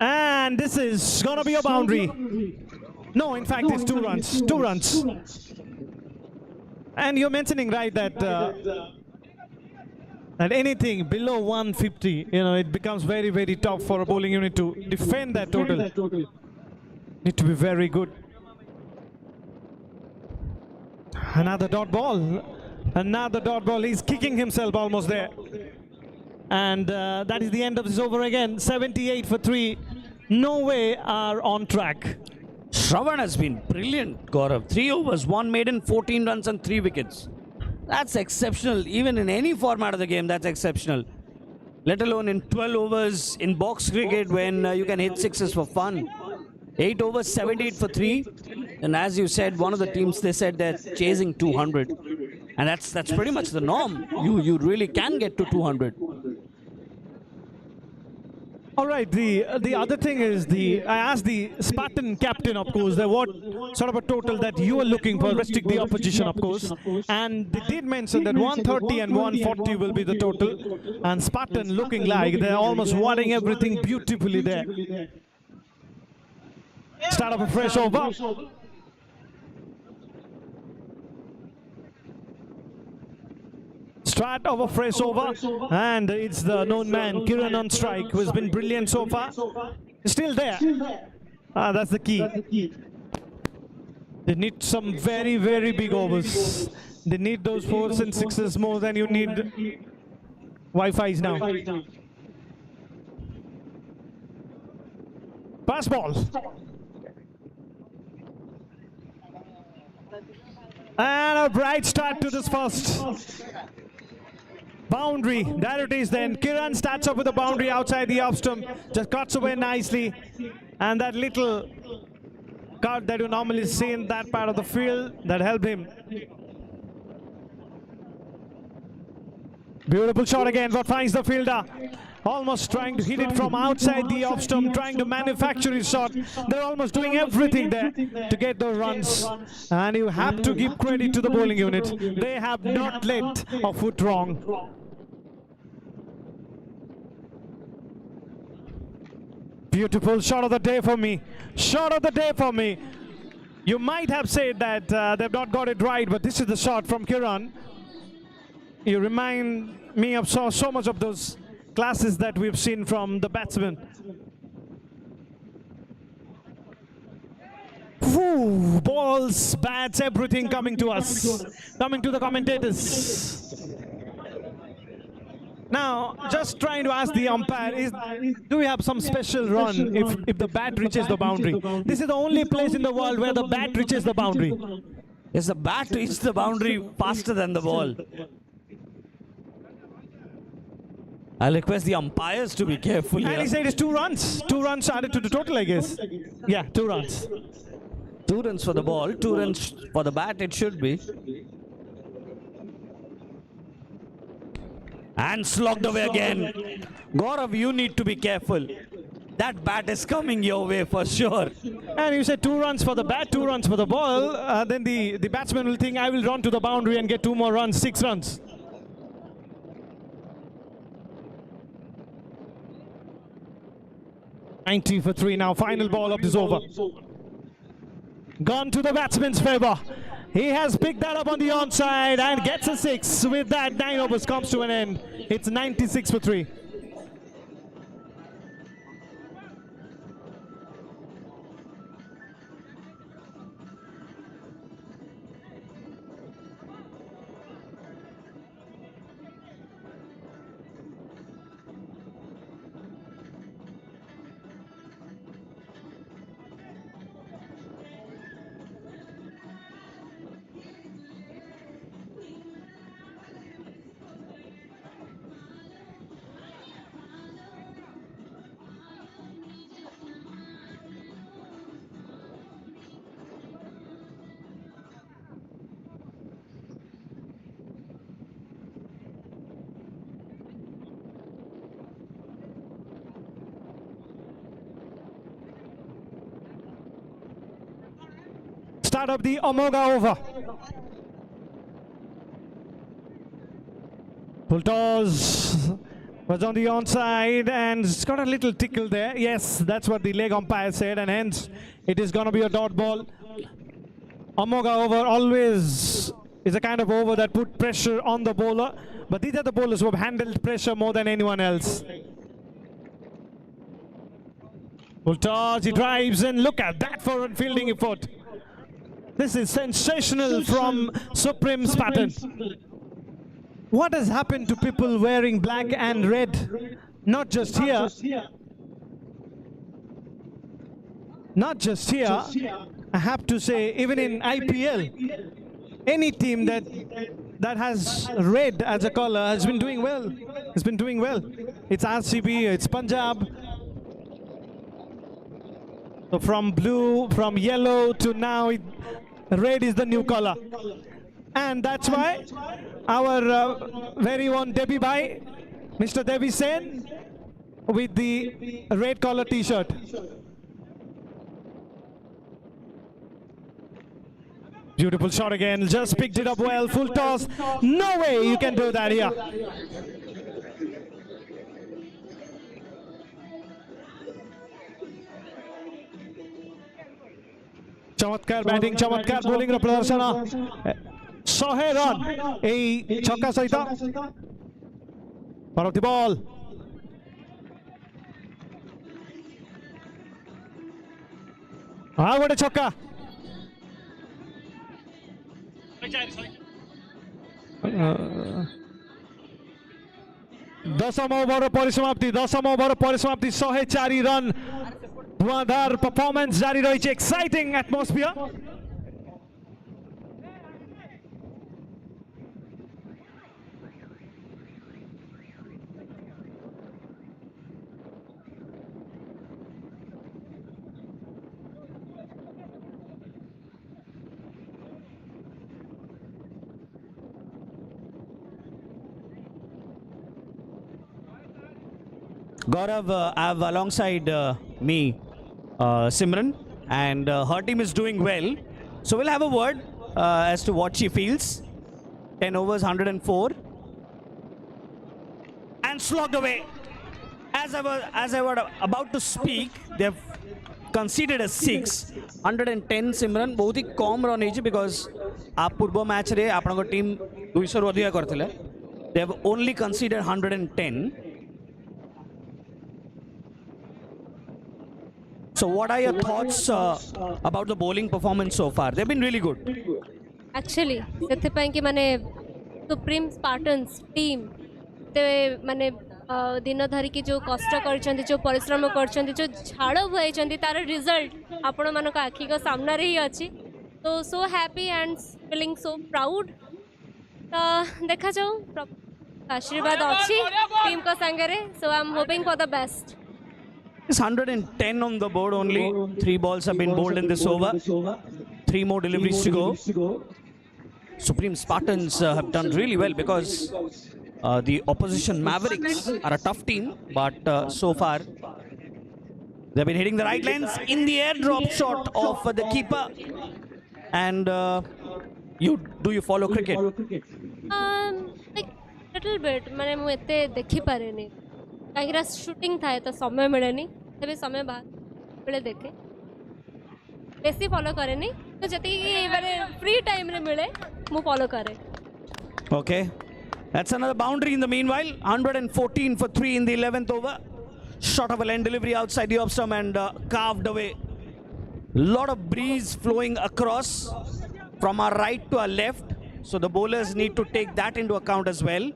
S1: And this is gonna be a boundary. No, in fact, it's 2 runs. 2 runs. And you're mentioning, right, that that anything below 150, it becomes very, very tough for a bowling unit to defend that total. Need to be very good. Another dot ball. Another dot ball. He's kicking himself almost there. And that is the end of this over again. 78 for 3. Norway are on track.
S5: Shravan has been brilliant, Gaurav. 3 overs, 1 maiden, 14 runs and 3 wickets. That's exceptional. Even in any format of the game, that's exceptional. Let alone in 12 overs in box cricket when you can hit sixes for fun. 8 overs, 78 for 3. And as you said, one of the teams, they said they're chasing 200. And that's pretty much the norm. You really can get to 200.
S1: All right, the other thing is, I asked the Spartan captain, of course, what sort of a total that you are looking for, restrict the opposition, of course. And they did mention that 130 and 140 will be the total. And Spartan looking like they're almost wadding everything beautifully there. Start of a fresh over. Start of a fresh over. And it's the known man, Kiran on strike, who has been brilliant so far. Still there. That's the key. They need some very, very big overs. They need those 4s and 6s more than you need Wi-Fi's now. Pass ball. And a bright start to this first. Boundary, there it is then. Kiran starts off with a boundary outside the off stump. Just cuts away nicely. And that little cut that you normally see in that part of the field, that helped him. Beautiful shot again, but finds the fielder. Almost trying to hit it from outside the off stump, trying to manufacture his shot. They're almost doing everything there to get those runs. And you have to give credit to the bowling unit. They have not let a foot wrong. Beautiful shot of the day for me. Shot of the day for me. You might have said that they've not got it right, but this is the shot from Kiran. You remind me of so much of those classes that we've seen from the batsmen. Whew, balls, bats, everything coming to us, coming to the commentators. Now, just trying to ask the umpire, do we have some special run if the bat reaches the boundary? This is the only place in the world where the bat reaches the boundary.
S5: Yes, the bat reaches the boundary faster than the ball. I'll request the umpires to be careful here.
S1: And he said it's 2 runs. 2 runs added to the total, I guess. Yeah, 2 runs.
S5: 2 runs for the ball, 2 runs for the bat, it should be. And slogged away again. Gaurav, you need to be careful. That bat is coming your way for sure.
S1: And you said 2 runs for the bat, 2 runs for the ball. Then the batsman will think, I will run to the boundary and get 2 more runs, 6 runs. $90 for 3 now, final ball of this over. Gone to the batsman's favor. He has picked that up on the onside and gets a 6. With that, 9 overs comes to an end. It's 96 for 3. Start of the AMOGHA over. Full toss was on the onside and it's got a little tickle there. Yes, that's what the leg umpire said, and hence it is going to be a dot ball. AMOGHA over always is a kind of over that put pressure on the bowler, but these are the bowlers who have handled pressure more than anyone else. Full toss, he drives, and look at that for a fielding effort. This is sensational from Supreme Spartan. What has happened to people wearing black and red? Not just here. Not just here. I have to say, even in IPL, any team that has red as a color has been doing well. Has been doing well. It's RCB, it's Punjab. So from blue, from yellow to now, red is the new color. And that's why our very own Debbie Bhai, Mr. Devi Sen, with the red collar t-shirt. Beautiful shot again, just picked it up well, full toss. No way you can do that here. चमत्कार batting चमत्कार bowling रो प्रदर्शन 100 run ए छक्का सहित परवर्ती ball गोटे छक्का दशम over परिसमाप्ति 104 run धुआंधार performance जारी रही है exciting atmosphere
S5: Gaurav, I have alongside me Simran, and her team is doing well. So we'll have a word as to what she feels. 10 overs, 104. And slogged away. As I was about to speak, they've conceded a 6. 110 Simran, बहुत ही कम run है because आप पूर्व match रे आपन team 200 रु अधिक करथिले. They have only conceded 110. So what are your thoughts about the bowling performance so far? They've been really good.
S3: Actually से माने सुप्रीम स्पार्टन्स टीम ते माने दिन धरिकी जो कष्ट कर जो परिश्रम कर जो झाड़ बुआई तार रिजल्ट आपण मान आखि को सामने ही अच्छी तो so happy and feeling so proud तो देखा जाऊ आशीर्वाद अच्छी टीम को संगे so I am hoping for the best
S5: It's 110 on the board only. 3 balls have been bowled in this over. 3 more deliveries to go. Supreme Spartans have done really well because the opposition Mavericks are a tough team, but so far they've been hitting the right lanes in the air drop shot of the keeper. And do you follow cricket?
S3: like little bit माने मु एते देखि पारे नहीं कहीं shooting था तो समय मिलेनी तभी समय बाद बेले देखे बेसी फॉलो करे नहीं तो जति माने फ्री टाइम रे मिले मु फॉलो करे.
S5: Okay, that's another boundary in the meanwhile. 114 for 3 in the 11th over. Shot of a lane delivery outside the off stump and carved away. Lot of breeze flowing across from our right to our left, so the bowlers need to take that into account as well.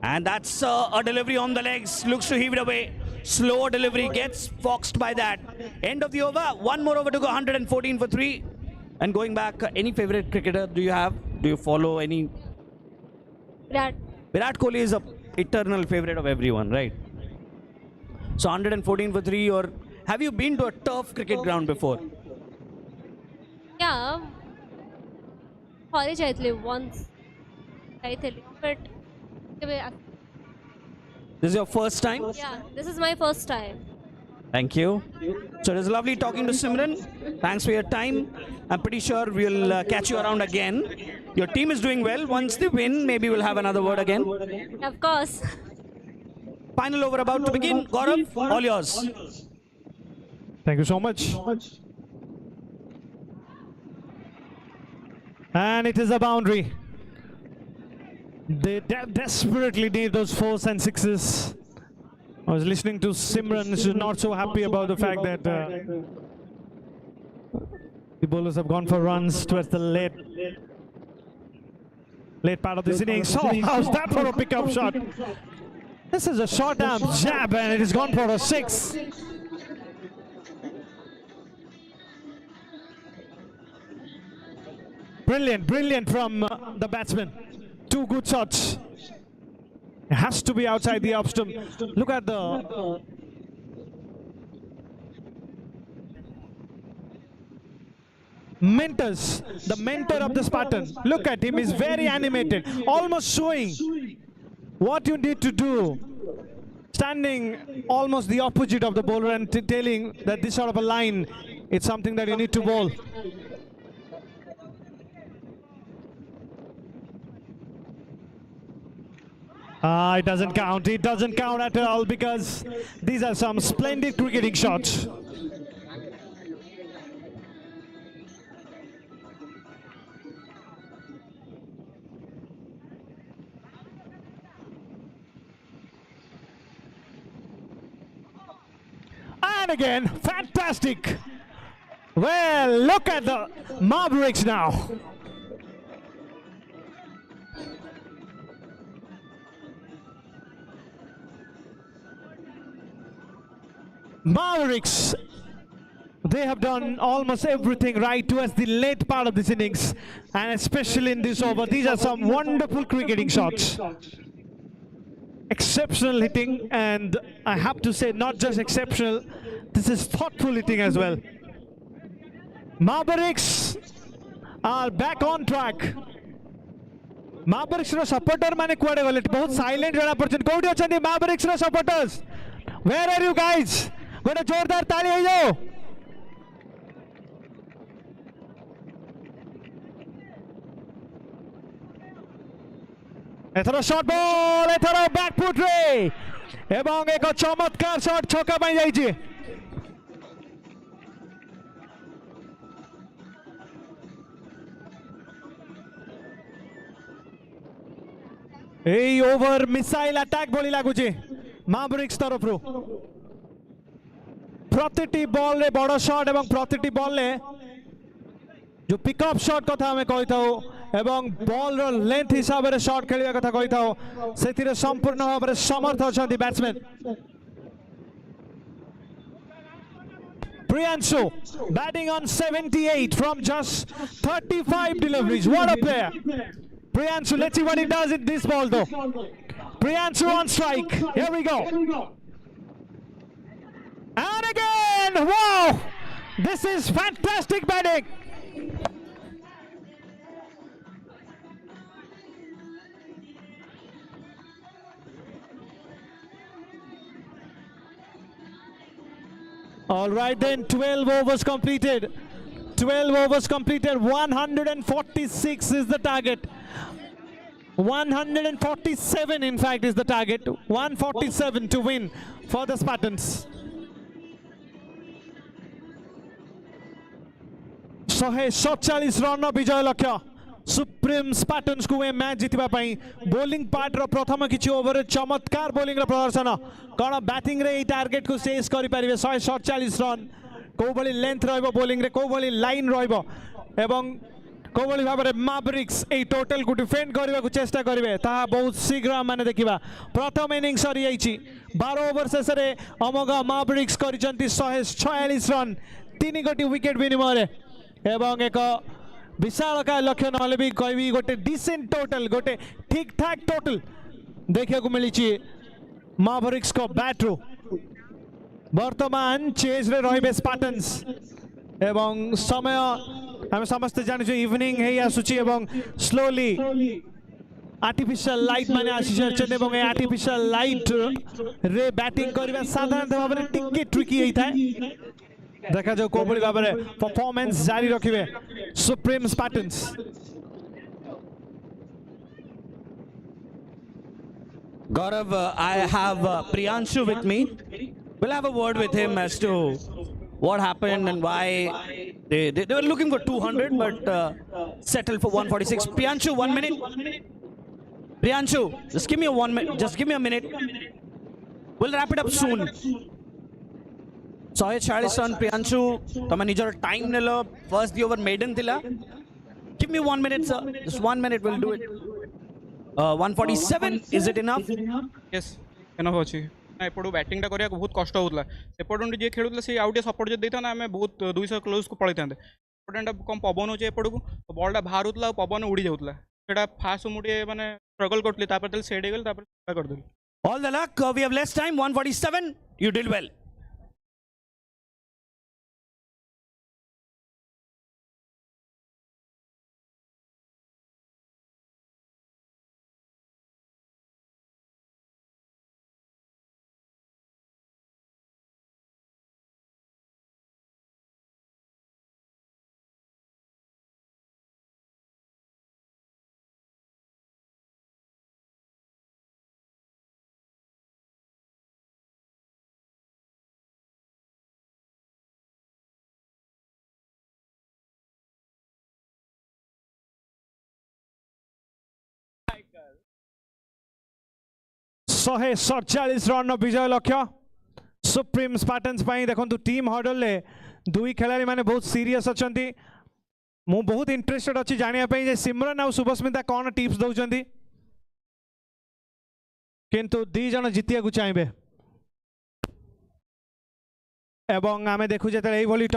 S5: And that's a delivery on the legs, looks to heave it away. Slower delivery, gets foxed by that. End of the over, one more over to go, 114 for 3. And going back, any favorite cricketer do you have? Do you follow any? Virat Kohli is a eternal favorite of everyone, right? So 114 for 3, or have you been to a turf cricket ground before?
S3: Yeah, hori jaitli once jaitli but
S5: This is your first time?
S3: yeah, this is my first time.
S5: Thank you. So it was lovely talking to Simran. Thanks for your time. I'm pretty sure we'll catch you around again. Your team is doing well. Once they win, maybe we'll have another word again.
S3: Of course.
S5: Final over about to begin. Gaurav, all yours.
S1: Thank you so much. And it is a boundary. They desperately need those 4s and 6s. I was listening to Simran. She's not so happy about the fact that the bowlers have gone for runs towards the late part of this innings. Oh, how's that for a pickup shot? This is a short arm jab and it has gone for a 6. Brilliant from the batsman. 2 good shots. It has to be outside the off stump. Look at the mentors, the mentor of the Spartan. Look at him, he's very animated, almost showing what you need to do. Standing almost the opposite of the bowler and telling that this sort of a line, it's something that you need to bowl. It doesn't count. It doesn't count at all because these are some splendid cricketing shots. And again, fantastic. Well, look at the Mavericks now. Mavericks, they have done almost everything right towards the late part of this innings, and especially in this over. These are some wonderful cricketing shots. Exceptional hitting, and I have to say, not just exceptional, this is thoughtful hitting as well. Mavericks are back on track. Mavericks ro supporter mane kuade gale bahut silent jana person koudi achandi Mavericks ro supporters. Where are you guys? गोटे जोरदार ताली हो जाओ. एथरो shot ball एथरो back foot रे एवं एक चमत्कार shot छक्का पाई जाइछि. এই ওভার মিসাইল আটাক বলি লাগুଛି. Mavericks तरफरु प्रतिटी बॉल रे बड़ शॉट एवं प्रतिटी बॉल रे जो पिकअप शॉट कथा हमें कहि थाओ एवं बॉल रो लेंथ हिसाब रे शॉट खेलिया कथा कहि थाओ सेथिरे संपूर्ण भाव रे समर्थ अछंती batsman Priyanshu batting on 78 from just 35 deliveries. What a player. Priyanshu, let's see what he does in this ball though. Priyanshu on strike. Here we go. And again, wow. This is fantastic batting. All right then, 12 overs completed. 12 overs completed, 146 is the target. 147 in fact is the target. 147 to win for the Spartans. 147 run विजय लक्ष्य supreme Spartans को ए match जितबा पई bowling part रो प्रथम किछि over चमत्कार bowling रो प्रदर्शन कोन batting रे ए target को chess करि परिबे 147 रन को बली लेंथ रहइबो बॉलिंग रे को बली लाइन रहइबो एवं को बली भाबरे मैवरिक्स ए टोटल को डिफेंड करबा को चेष्टा करिवे ता बहुत शीघ्र माने देखिबा प्रथम इनिंग सरी जाईची 12 ओवर शेष रे अमोघा मैवरिक्स करिसंती 146 रन 3 गोटी विकेट विनिमय रे एवं एक विशालकाय लक्ष्य नहले भी कहबी गोटे डिसेंट टोटल गोटे ठीक ठाक टोटल देखिया को मिली मैवरिक्स को बैट रो वर्तमान चेज रे रहिबे स्पार्टन्स एवं समय हम समस्त जानिछु इवनिंग हे आसुची एवं स्लोली आर्टिफिशियल लाइट माने आसीछन एवं ए आर्टिफिशियल लाइट रे बैटिंग करबा साधारण भाबरे टिके ट्रिकी हेइथाय देखा जो कोबली भाबरे परफॉर्मेंस जारी रखिबे Supreme Spartans
S5: Gaurav, I have Priyanshu with me. We'll have a word with him as to what happened and why they were looking for 200 but settled for 146. Priyanshu, 1 minute. Priyanshu, just give me a 1 minute. Just give me a minute. We'll wrap it up soon. 146 run Priyanshu, tame nijor time nelo. First the over maiden thila. Give me 1 minute, sir. Just 1 minute, we'll do it. 147, is it enough?
S6: Yes, enough अछि ना एपडू batting टा करिया बहुत कष्ट होतला एपडू जे खेलुतला से out support जे देता ना हमें बहुत 200 क्लोज को पळै थांते एपडू कम पवन होचे एपडू को बॉल टा बाहर होतला पवन उड़ी जाउतला सेटा फास्ट मुडे माने स्ट्रगल करतली तापर तल सेड गेल तापर कर देली
S5: All the luck. We have less time. 147. You did well.
S1: शहे 47 रन विजय लक्ष्य सुप्रीम स्पार्टन्स देखो टीम हडल ले दुई खेलाड़ी माने बहुत सीरियस अछंती मु बहुत इंटरेस्टेड अच्छी जानिया जे सिमरन आ शुभस्मिता कौन टिप्स दौरान किंतु दी जन जितिया को चाहिए एवं आमे देखु जे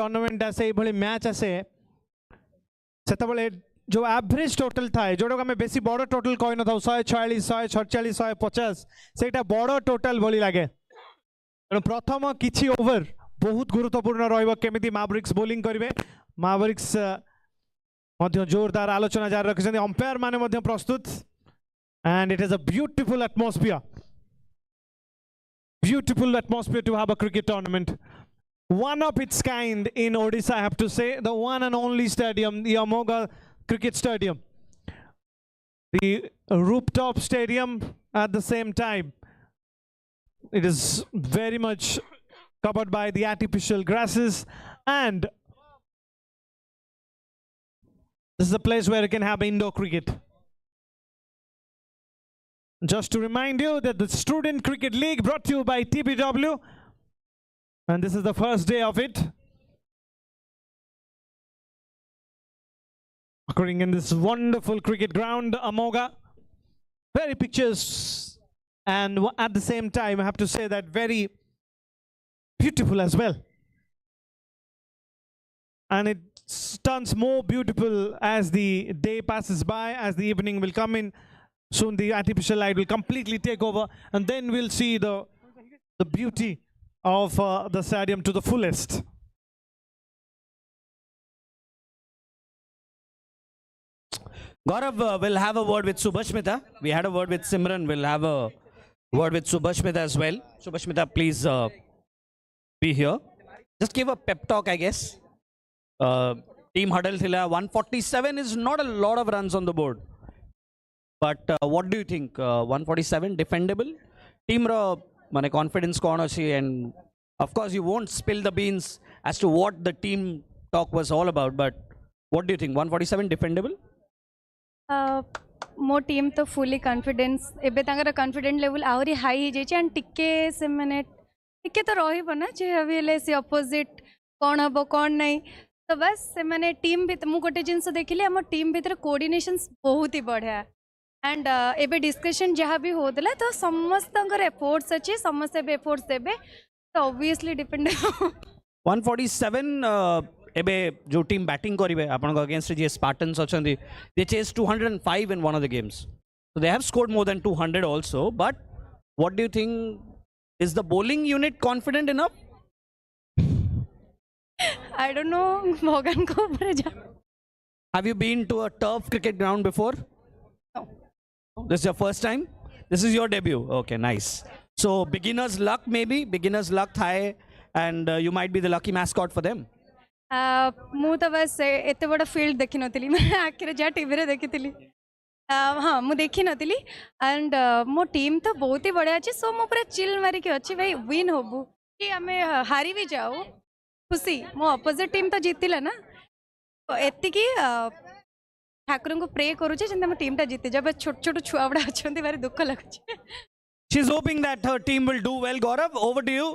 S1: टूर्नामेंट आसे मैच आसे से जो एवरेज टोटल थाए जोड़ा आम बेसी बड़ टोटल कही न था 146 147 150 से बड़ टोटल भली लगे प्रथम किछि ओवर बहुत गुरुत्वपूर्ण रहिबो केमिति मैवरिक्स बॉलिंग करिवे मैवरिक्स मध्य जोरदार आलोचना जारी रखिसेंती अंपायर माने मध्य प्रस्तुत and it is a beautiful atmosphere to have a cricket tournament one of its kind in Odisha, I have to say, the one and only stadium, the AMOGHA cricket stadium, the rooftop stadium at the same time. It is very much covered by the artificial grasses, and this is a place where you can have indoor cricket. Just to remind you that the Student Cricket League brought to you by TBW, and this is the first day of it, occurring in this wonderful cricket ground, AMOGHA. Very pictures, and at the same time, I have to say that very beautiful as well. And it turns more beautiful as the day passes by, as the evening will come in. Soon the artificial light will completely take over, and then we'll see the beauty of the stadium to the fullest.
S5: Gaurav will have a word with Subhashmita. We had a word with Simran. We'll have a word with Subhashmita as well. Subhashmita, please be here. Just give a pep talk, I guess. Team huddle thila 147 is not a lot of runs on the board. But what do you think? 147 defendable? Team ro mane confidence kon achi, and of course you won't spill the beans as to what the team talk was all about. But what do you think? 147 defendable?
S4: मो team तो fully confidence एबे तांगर confident level आउरी high हो जाइए and टिके से माने टिके तो रहिबो ना जे अभी ले से अपोजिट कोन हबो कोन नहीं तो बस से माने टीम भी मु गोटे जिंस देखिले हम टीम भीतर कोऑर्डिनेशंस बहुत ही बढ़िया एंड एबे डिस्कशन जहाँ भी होतला तो समस्त एफर्ट्स अच्छे समस्त एफर्ट्स देबे तो ऑब्वियसली डिपेंड
S5: 147 एबे जो टीम बैटिंग करिवे आपन अगेंस्ट जे स्पार्टन्स अछंदी they chase 205 in one of the games so they have scored more than 200 also but what do you think is the bowling unit confident enough
S4: I don't know भगवान को ऊपर जा
S5: have you been to a turf cricket ground before
S4: no
S5: this is your first time this is your debut okay nice so beginners luck maybe beginners luck थाए and you might be the lucky mascot for them
S4: मु तो बस एत बड़ field देखी नी मैं आखिर जहाँ टीवी देखी हाँ मुझे देखी नी एंड मो टीम तो बहुत ही बढ़िया अच्छे सो मु पूरा चिल मारिक अच्छी भाई विन होबू कि आम हारी भी जाऊ खुशी मो अपोजिट टीम तो जीतिला ना तो एतिकी ठाकुर को प्रे करुचे जब टीम टा जीते जब छोट छोट छुआ गुड़ा अच्छा भारी दुख लगुचे
S5: She is hoping that her team will do well. Gaurav, over to you.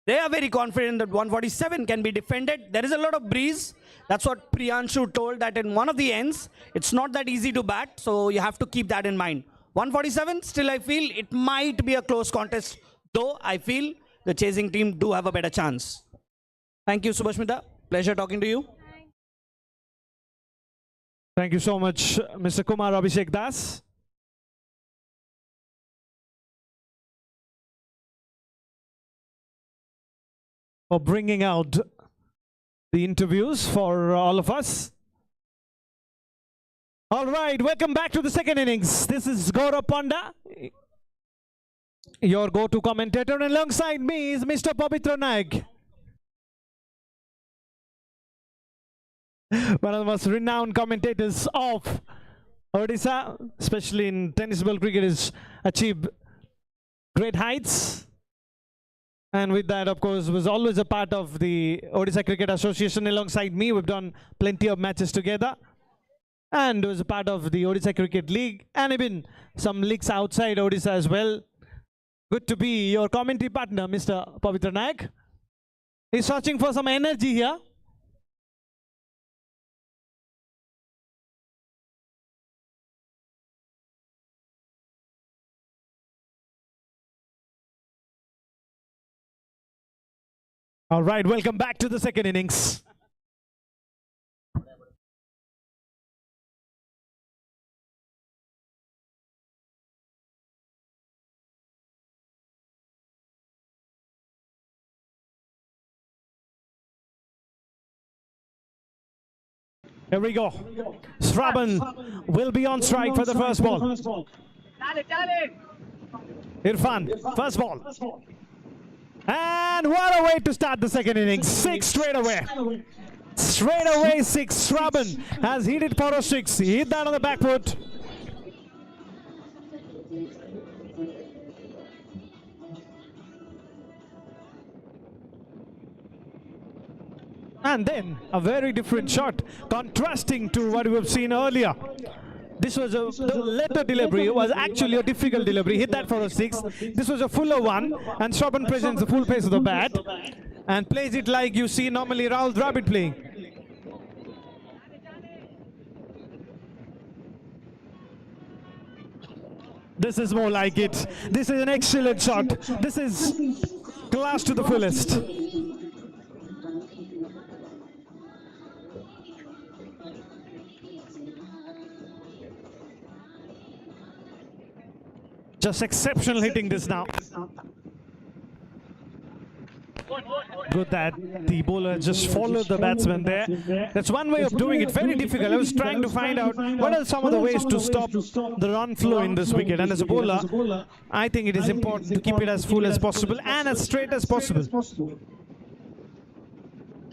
S5: They are very confident that 147 can be defended. There is a lot of breeze. That's what Priyanshu told, that in one of the ends, it's not that easy to bat. So you have to keep that in mind. 147, still I feel it might be a close contest. Though I feel the chasing team do have a better chance. Thank you, Subhashmita. Pleasure talking to you.
S1: Thank you so much, Mr. Kumar Abhishek Das. For bringing out the interviews for all of us. All right, welcome back to the second innings. This is Gaurav Panda, your go-to commentator, and alongside me is Mr. Pavitra Naik, one of the most renowned commentators of Odisha, especially in tennis ball cricket, has achieved great heights. And with that, of course, was always a part of the Odisha Cricket Association alongside me. We've done plenty of matches together. And was a part of the Odisha Cricket League and even some leagues outside Odisha as well. Good to be your commentary partner, Mr. Pavitra Naik. He's searching for some energy here. All right, welcome back to the second innings. Here we go. Sraban will be on strike for the first ball. Irfan, first ball. And what a way to start the second innings. 6 straight away. Straight away 6. Sraban has hit it for a 6. He hit that on the back foot. And then a very different shot, contrasting to what we've seen earlier. This was the letter delivery was actually a difficult delivery. Hit that for a 6. This was a fuller one, and Shravan presents the full pace of the bat and plays it like you see normally Rahul Dravid playing. This is more like it. This is an excellent shot. This is class to the fullest. Just exceptional hitting this now. Good that the bowler just followed the batsman there. That's one way of doing it. Very difficult. I was trying to find out what are some of the ways to stop the run flow in this wicket. And as a bowler, I think it is important to keep it as full as possible and as straight as possible.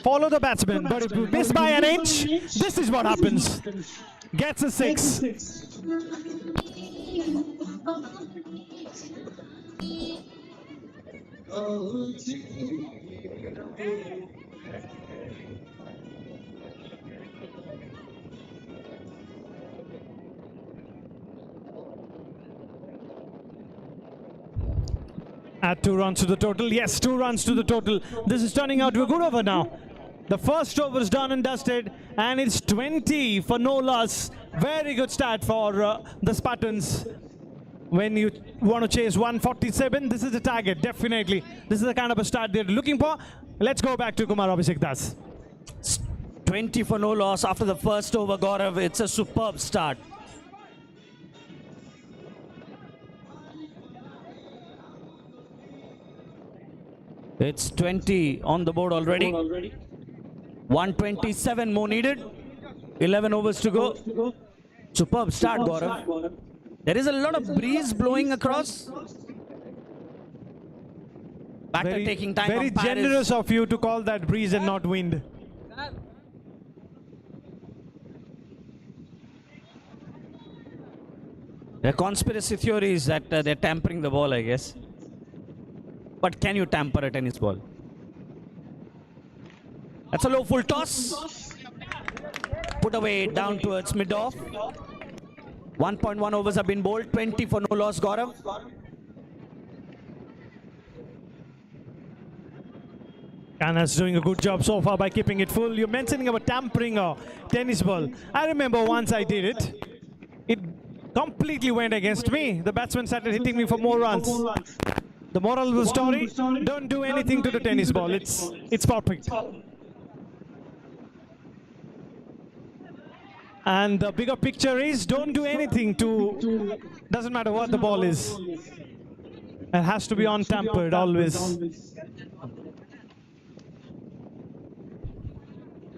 S1: Follow the batsman, but if you miss by an inch, this is what happens. Gets a 6. Add 2 runs to the total. Yes, 2 runs to the total. This is turning out to a good over now. The first over is done and dusted, and it's 20 for no loss. Very good start for the Spartans. When you want to chase 147, this is the target, definitely. This is the kind of a start they're looking for. Let's go back to Kumar Abhishek Das.
S5: 20 for no loss after the first over, Gaurav. It's a superb start. It's 20 on the board already. 127 more needed. 11 overs to go. Superb start, Gaurav. There is a lot of breeze blowing across. Batter taking time.
S1: Very generous of you to call that breeze and not wind.
S5: There are conspiracy theories that they're tampering the ball, I guess. But can you tamper a tennis ball? That's a low full toss. Put away down towards mid-off. 1.1 overs have been bowled. 20 for no loss, Gaurav.
S1: Khanna's doing a good job so far by keeping it full. You're mentioning about tampering a tennis ball. I remember once I did it. It completely went against me. The batsman started hitting me for more runs. The moral of the story, don't do anything to the tennis ball. It's perfect. And the bigger picture is, don't do anything to, doesn't matter what the ball is. It has to be untampered always.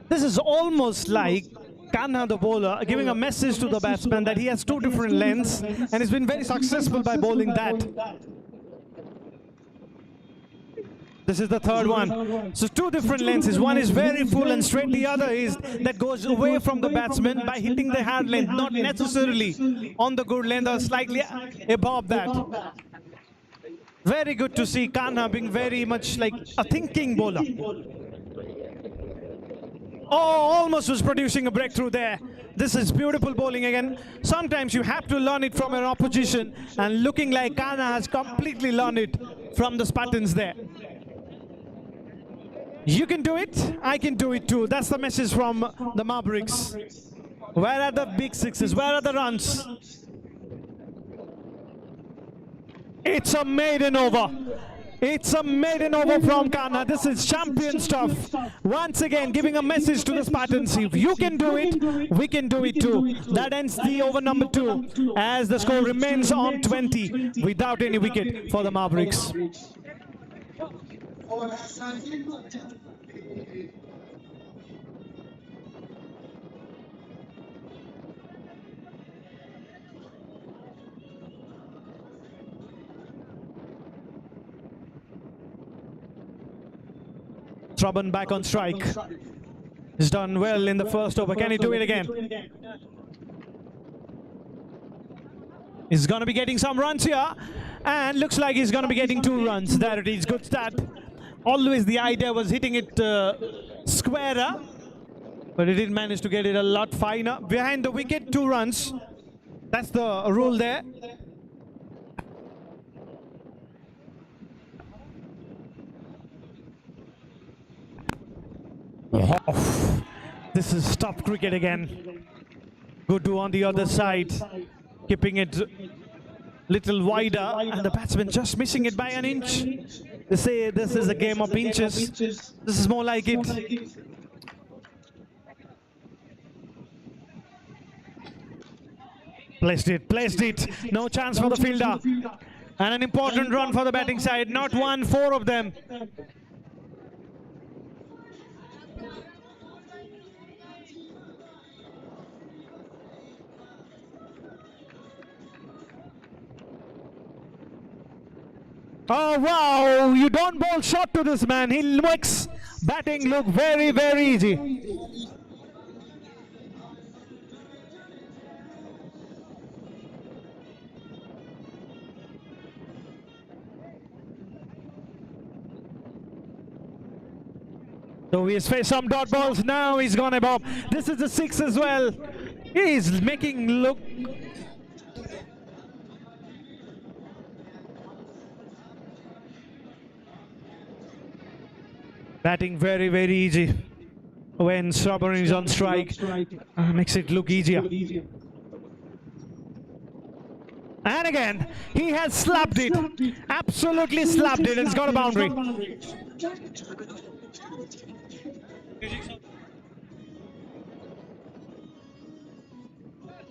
S1: This is almost like Khanna, the bowler, giving a message to the batsman that he has 2 different lengths and he's been very successful by bowling that. This is the third one. So 2 different lenses. One is very full and straight. The other is that goes away from the batsman by hitting the hard length, not necessarily on the good length or slightly above that. Very good to see Khanna being very much like a thinking bowler. Oh, almost was producing a breakthrough there. This is beautiful bowling again. Sometimes you have to learn it from your opposition, and looking like Khanna has completely learned it from the Spartans there. You can do it, I can do it too. That's the message from the Mavericks. Where are the big sixes? Where are the runs? It's a maiden over. It's a maiden over from Khanna. This is champion stuff. Once again, giving a message to the Spartans. If you can do it, we can do it too. That ends the over number 2 as the score remains on 20 without any wicket for the Mavericks. Shravan back on strike. He's done well in the first over. Can he do it again? He's going to be getting some runs here. And looks like he's going to be getting 2 runs. There it is. Good start. Always the idea was hitting it squarer. But he didn't manage to get it a lot finer. Behind the wicket, 2 runs. That's the rule there. Oh, this is tough cricket again. Good do on the other side, keeping it little wider, and the batsman just missing it by an inch. They say this is a game of inches. This is more like it. Placed it. No chance for the fielder. And an important run for the batting side. Not one, four of them. Oh wow, you don't bowl short to this man. He makes batting look very, very easy. So he has faced some dot balls. Now he's gone above. This is the six as well. He's making look. Batting very, very easy when Spartans is on strike. Makes it look easier. And again, he has slapped it. Absolutely slapped it. It's got a boundary.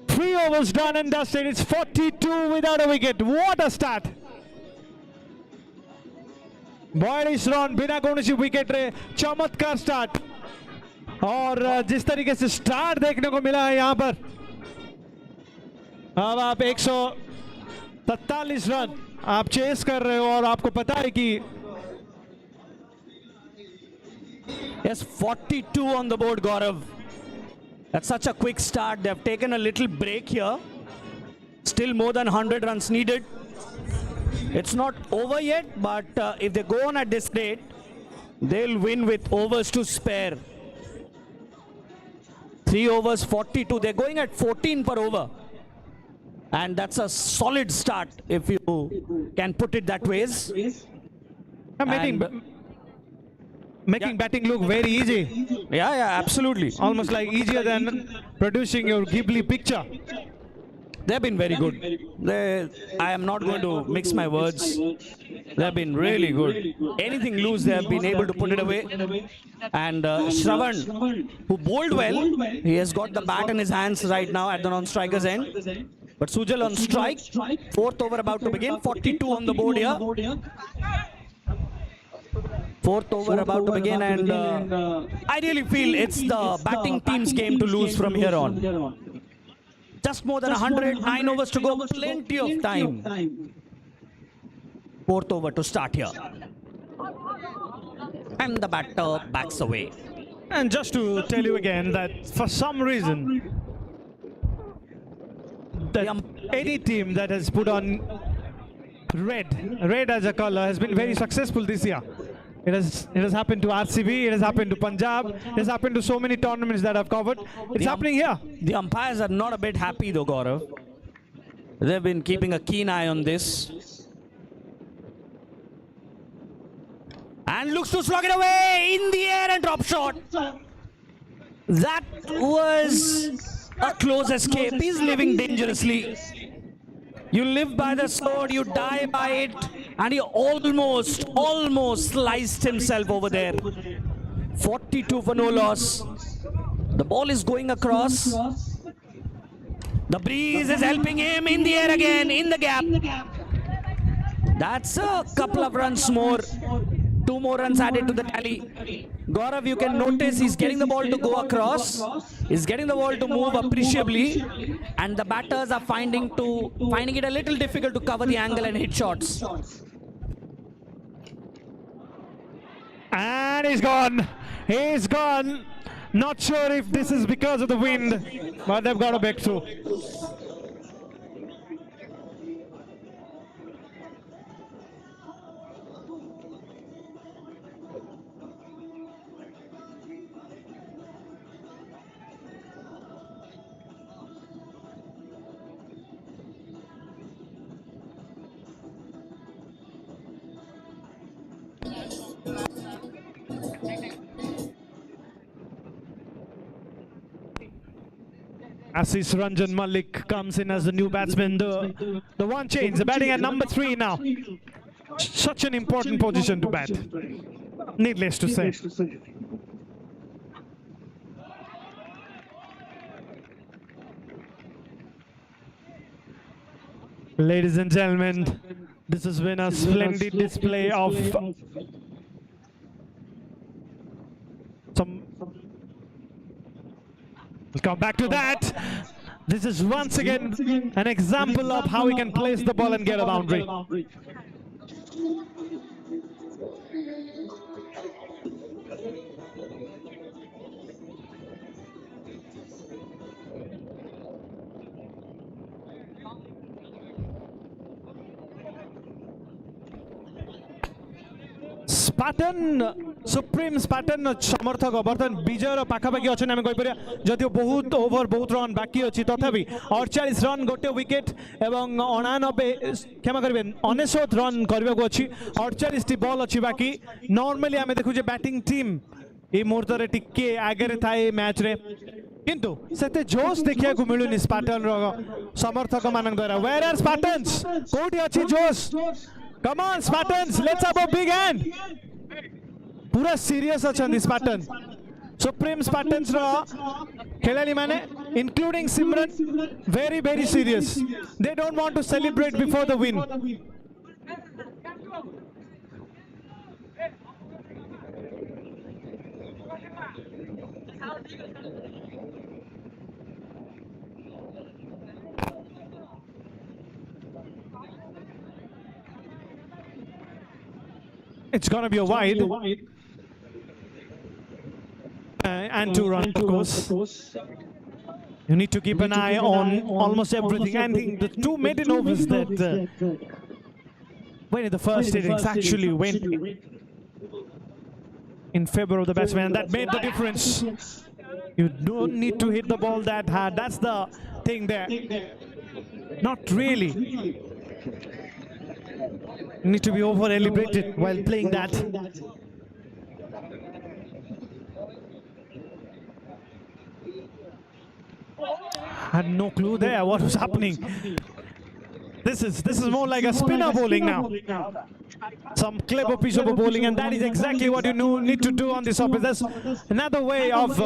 S1: 3 overs done and dusted. It's 42 without a wicket. What a start. बॉयलिश run बिना कौन-सी wicket रे चमत्कार start और जिस तरीके से start देखने को मिला है यहाँ पर अब आप 143 रन आप चेस कर रहे हो और आपको पता है कि
S5: Yes, 42 on the board, Gaurav. That's such a quick start. They have taken a little break here. Still more than 100 runs needed. It's not over yet, but if they go on at this rate, they'll win with overs to spare. 3 overs, 42. They're going at 14 per over. And that's a solid start if you can put it that ways.
S1: Making batting look very easy.
S5: Yeah, absolutely.
S1: Almost like easier than producing your Ghibli picture.
S5: They've been very good. I am not going to mix my words. They've been really good. Anything loose, they have been able to put it away. And Shravan, who bowled well, he has got the bat in his hands right now at the non-striker's end. But Sujal on strike. 4th over about to begin. 42 on the board here. 4th over about to begin, and I really feel it's the batting team's game to lose from here on. Just more than 100, 9 overs to go, plenty of time. 4th over to start here. And the batter backs away.
S1: And just to tell you again that for some reason, that any team that has put on red as a color has been very successful this year. It has happened to RCB, it has happened to Punjab, it has happened to so many tournaments that I've covered. It's happening here.
S5: The umpires are not a bit happy though, Gaurav. They've been keeping a keen eye on this. And looks to slug it away in the air and drop shot. That was a close escape. He's living dangerously. You live by the sword, you die by it, and he almost sliced himself over there. 42 for no loss. The ball is going across. The breeze is helping him in the air again, in the gap. That's a couple of runs more. 2 more runs added to the tally. Gaurav, you can notice he's getting the ball to go across. He's getting the ball to move appreciably. And the batters are finding it a little difficult to cover the angle and hit shots.
S1: And he's gone. He's gone. Not sure if this is because of the wind, but they've got a back through. Assis Ranjan Malik comes in as the new batsman. The one change, the batting at number 3 now. Such an important position to bat, needless to say. Ladies and gentlemen, this has been a splendid display of some. We'll come back to that. This is once again an example of how we can place the ball and get a boundary. Spartan Supreme Spartan समर्थक बर्तमान विजयर पाखापाखि अच्छा आम कहीपर जदिव बहुत over बहुत run बाकी अच्छी तथापि 48 run गोटे विकेट एवं 89 क्षमा करेंगे 99 रन करने को अच्छी 48 टी बॉल अच्छी बाकी नॉर्मली आम देखुचे बैटिंग टीम ये मुहूर्त में टिके आगे थाए मैच रे किंतु सेते जोश देखिया को मिलुनी स्पार्टन रो समर्थक मान द्वारा वेयर आर स्पार्टन्स कोठी अच्छी जोश come on Spartans let's have a big hand पूरा सीरियस अच्छा स्पार्टन सुप्रीम स्पार्टन्स रो खेलाड़ी माने including Simran very very serious they don't want to celebrate before the win It's gonna be a wide. And 2 runs, of course. You need to keep an eye on almost everything. And the 2 maiden overs that went in the first innings actually went in favor of the batsman. And that made the difference. You don't need to hit the ball that hard. That's the thing there. Not really. You need to be over-celebrated while playing that. Had no clue there what was happening. This is more like a spinner bowling now. Some clever piece of bowling, and that is exactly what you need to do on this office. That's another way of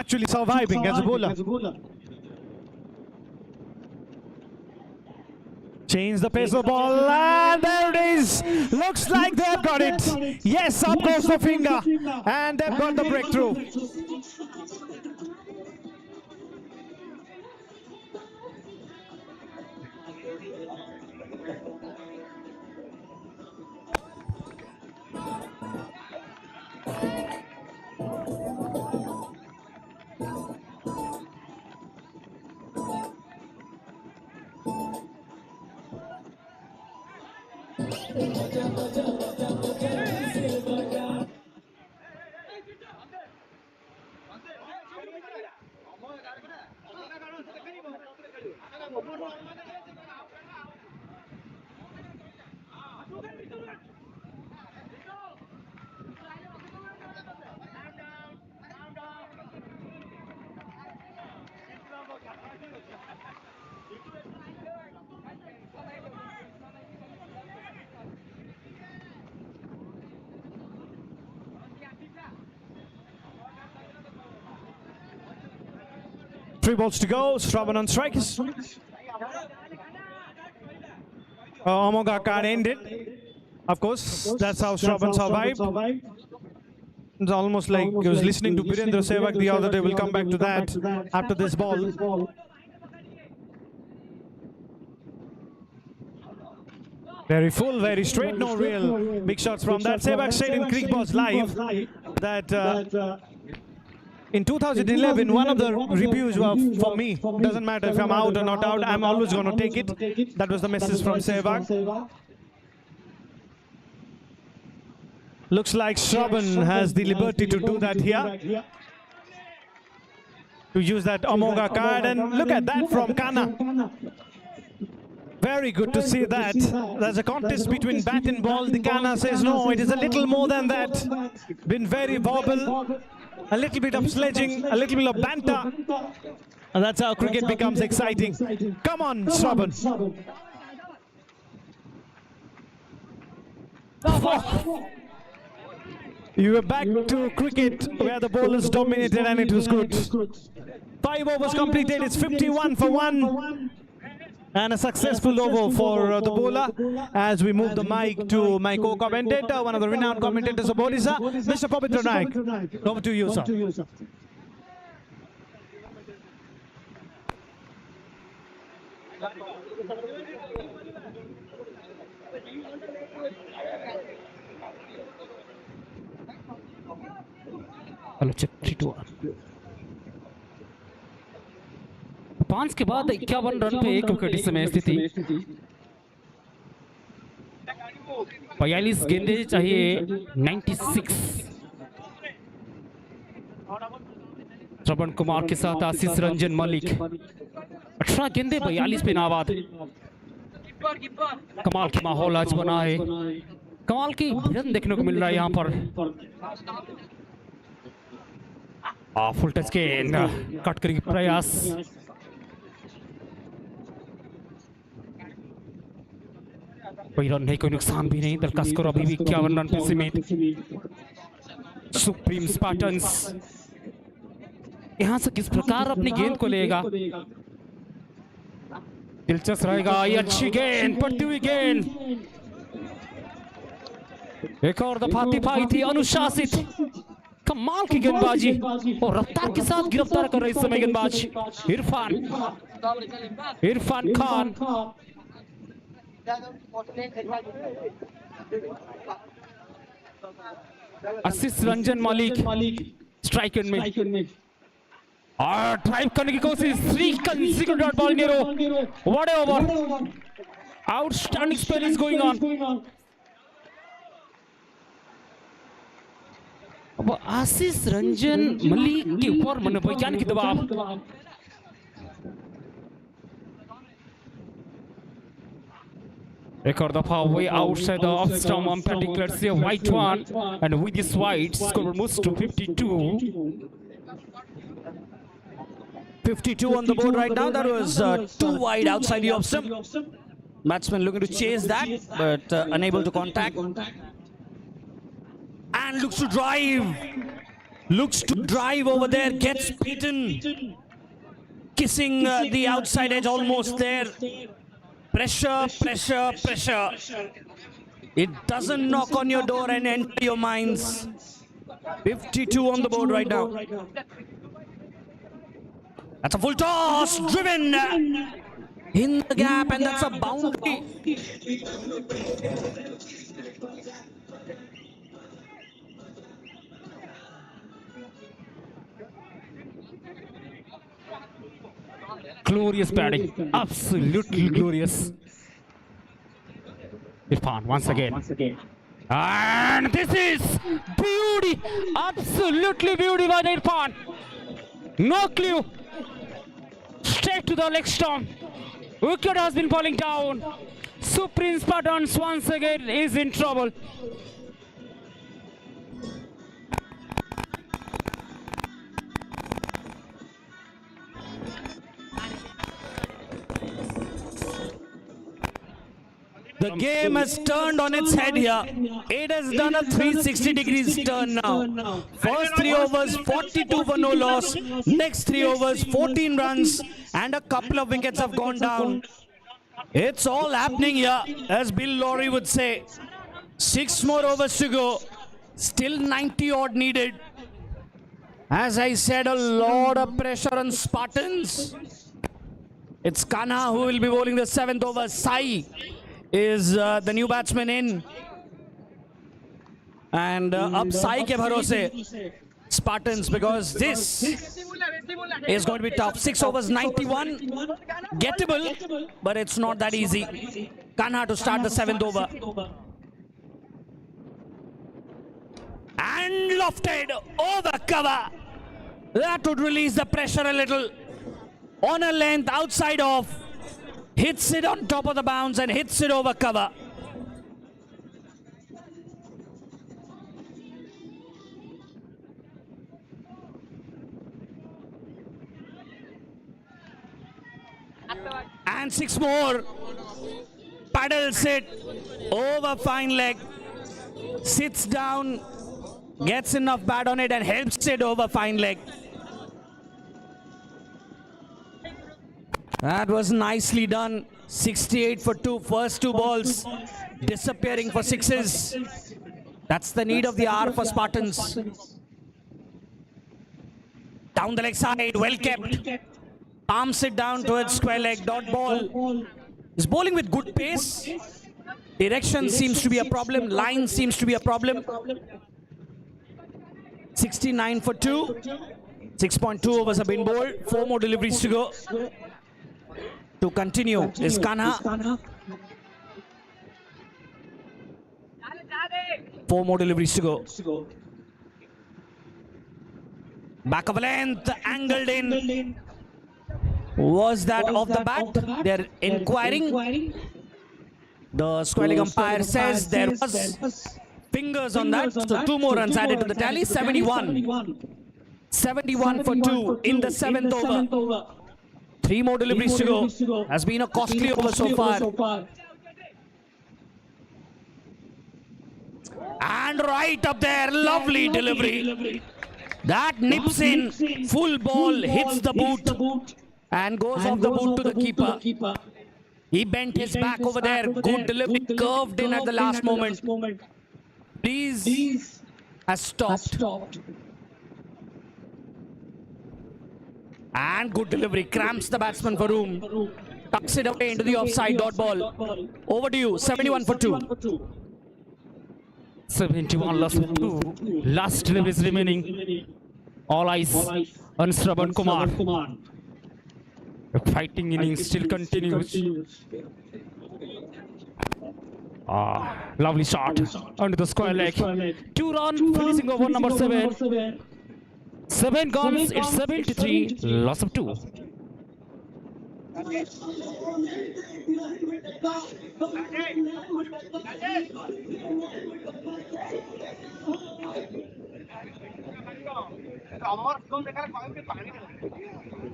S1: actually surviving as a bowler. Change the pace of the ball, and there it is. Looks like they've got it. Yes, up goes the finger, and they've got the breakthrough. Three balls to go. Shravan on strike. AMOGHA card ended. Of course, that's how Shravan survived. It's almost like he was listening to Birendra Sehwag the other day. We'll come back to that after this ball. Very full, very straight, no real big shots from that. Sehwag said in Cricket Boss Live that in 2011, one of the reviews were for me, doesn't matter if I'm out or not out, I'm always going to take it. That was the message from Sehwag. Looks like Shravan has the liberty to do that here. To use that AMOGHA card, and look at that from Kana. Very good to see that. There's a contest between bat and ball. The Kana says no, it is a little more than that. Been very verbal. a little bit of sledging, a little bit of banter. And that's how cricket becomes exciting. Come on, Shravan. You were back to cricket where the bowlers dominated and it was good. 5 overs completed, it's 51 for 1. And a successful over for the bowler as we move the mic to my co-commentator, one of the renowned commentators of Odisha, Mr. Pavitra Naik. Over to you, sir.
S2: Hello check 3-2 5 के बाद 51 run पे 1 wicket इस समय स्थिति 42 गेंदे चाहिए 96 श्रवण कुमार के साथ आशीष रंजन मलिक 18 गेंदे 42 पे नाबाद कमाल की माहौल आज बना है कमाल की भिड़ंत देखने को मिल रहा है यहाँ पर फुल टच के कट करने की प्रयास कोई रन नहीं कोई नुकसान भी नहीं दलका स्कोर अभी भी 51 रन पे सीमित सुप्रीम स्पार्टन्स यहां से किस प्रकार अपनी गेंद को लेगा दिलचस्प रहेगा ये अच्छी गेंद पड़ती हुई गेंद एक और दफा तिफाई थी अनुशासित कमाल की गेंदबाजी और रफ्तार के साथ गिरफ्तार कर रहे इस समय गेंदबाज इरफान खान आशीष रंजन मलिक स्ट्राइक में और ड्राइव करने की कोशिश 3 consecutive डॉट बॉल नीरो what over outstanding spell is going on अब आशीष रंजन मलिक के ऊपर मनोवैज्ञानिक दबाव एक और दफा way outside the off stump umpire declares a white one and with this white score moves to
S5: 52 on the board right now. That was too wide outside the off stump. Batsman looking to chase that, but unable to contact. And looks to drive. Looks to drive over there. Gets beaten. Kissing the outside edge almost there. Pressure, pressure, pressure. It doesn't knock on your door and enter your minds. 52 on the board right now. That's a full toss, driven in the gap, and that's a boundary.
S2: glorious batting absolutely glorious Irfan once again and this is beauty absolutely beauty by Irfan no clue straight to the leg stump wicket has been falling down Supreme Spartans once again is in trouble
S5: The game has turned on its head here. It has done a 360 degrees turn now. First 3 overs, 42 for no loss. Next 3 overs, 14 runs and a couple of wickets have gone down. It's all happening here, as Bill Lawry would say. 6 more overs to go. Still 90 odd needed. As I said, a lot of pressure on Spartans. It's Kanha who will be bowling the 7th over. Sai is the new batsman in, and up Sai ke bharose Spartans, because this is going to be tough. 6 overs, 91, gettable, but it's not that easy. Kanha to start the 7th over, and lofted over cover. That would release the pressure a little. On a length, outside off. Hits it on top of the bounce and hits it over cover. 6 more. Paddles it over fine leg. Sits down. Gets enough bat on it and helps it over fine leg. That was nicely done. 68 for 2. First 2 balls disappearing for 6s. That's the need of the hour for Spartans. Down the leg side, well kept. Palms it down towards square leg. Dot ball. He's bowling with good pace. Direction seems to be a problem. Line seems to be a problem. 69 for 2. 6.2 overs have been bowled. 4 more deliveries to go. To continue is Kanha. 4 more deliveries to go. Back of a length, angled in. Was that off the bat? They're inquiring. The square leg umpire says there was fingers on that. So 2 more runs added to the tally. 71. 71 for 2 in the 7th over. 3 more deliveries to go. Has been a costly over so far. And right up there, lovely delivery. That nips in, full ball, hits the boot and goes off the boot to the keeper. He bent his back over there, good delivery, curved in at the last moment. Please has stopped. And good delivery, cramps the batsman for room. Tucks it away into the offside, dot ball. Over to you, 71 for 2.
S2: 71 loss of 2. Last deliveries remaining. All eyes on Shravan Kumar. The fighting innings still continues. Lovely shot under the square leg. 2 runs, finishing over number 7. 7 guns, it's 73, loss of 2.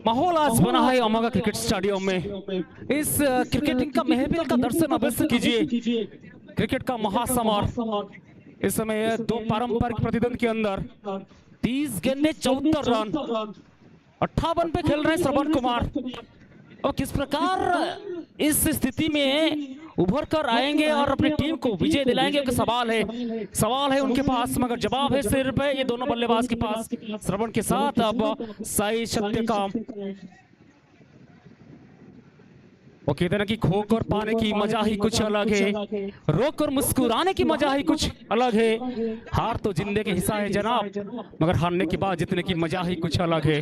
S2: माहौल आज बना है अमोघा cricket stadium में। इस cricketing का महफिल का दर्शन अवश्य कीजिए। क्रिकेट का महासमर इस समय 2 पारंपरिक प्रतिद्वंद के अंदर 30 गेंदें 74 रन 58 पे खेल रहे हैं श्रवण कुमार। और किस प्रकार इस स्थिति में उभर कर आएंगे और अपनी टीम को विजय दिलाएंगे, उनका सवाल है उनके पास, मगर जवाब है सिर पे ये दोनों बल्लेबाज के पास। श्रवण के साथ अब साई सत्यकाम। वो कहते हैं कि खोकर पाने की मजा ही कुछ अलग है, रोक कर मुस्कुराने की मजा ही कुछ अलग है। हार तो जिंदगी का हिस्सा है जनाब, मगर हारने के बाद जीतने की मजा ही कुछ अलग है।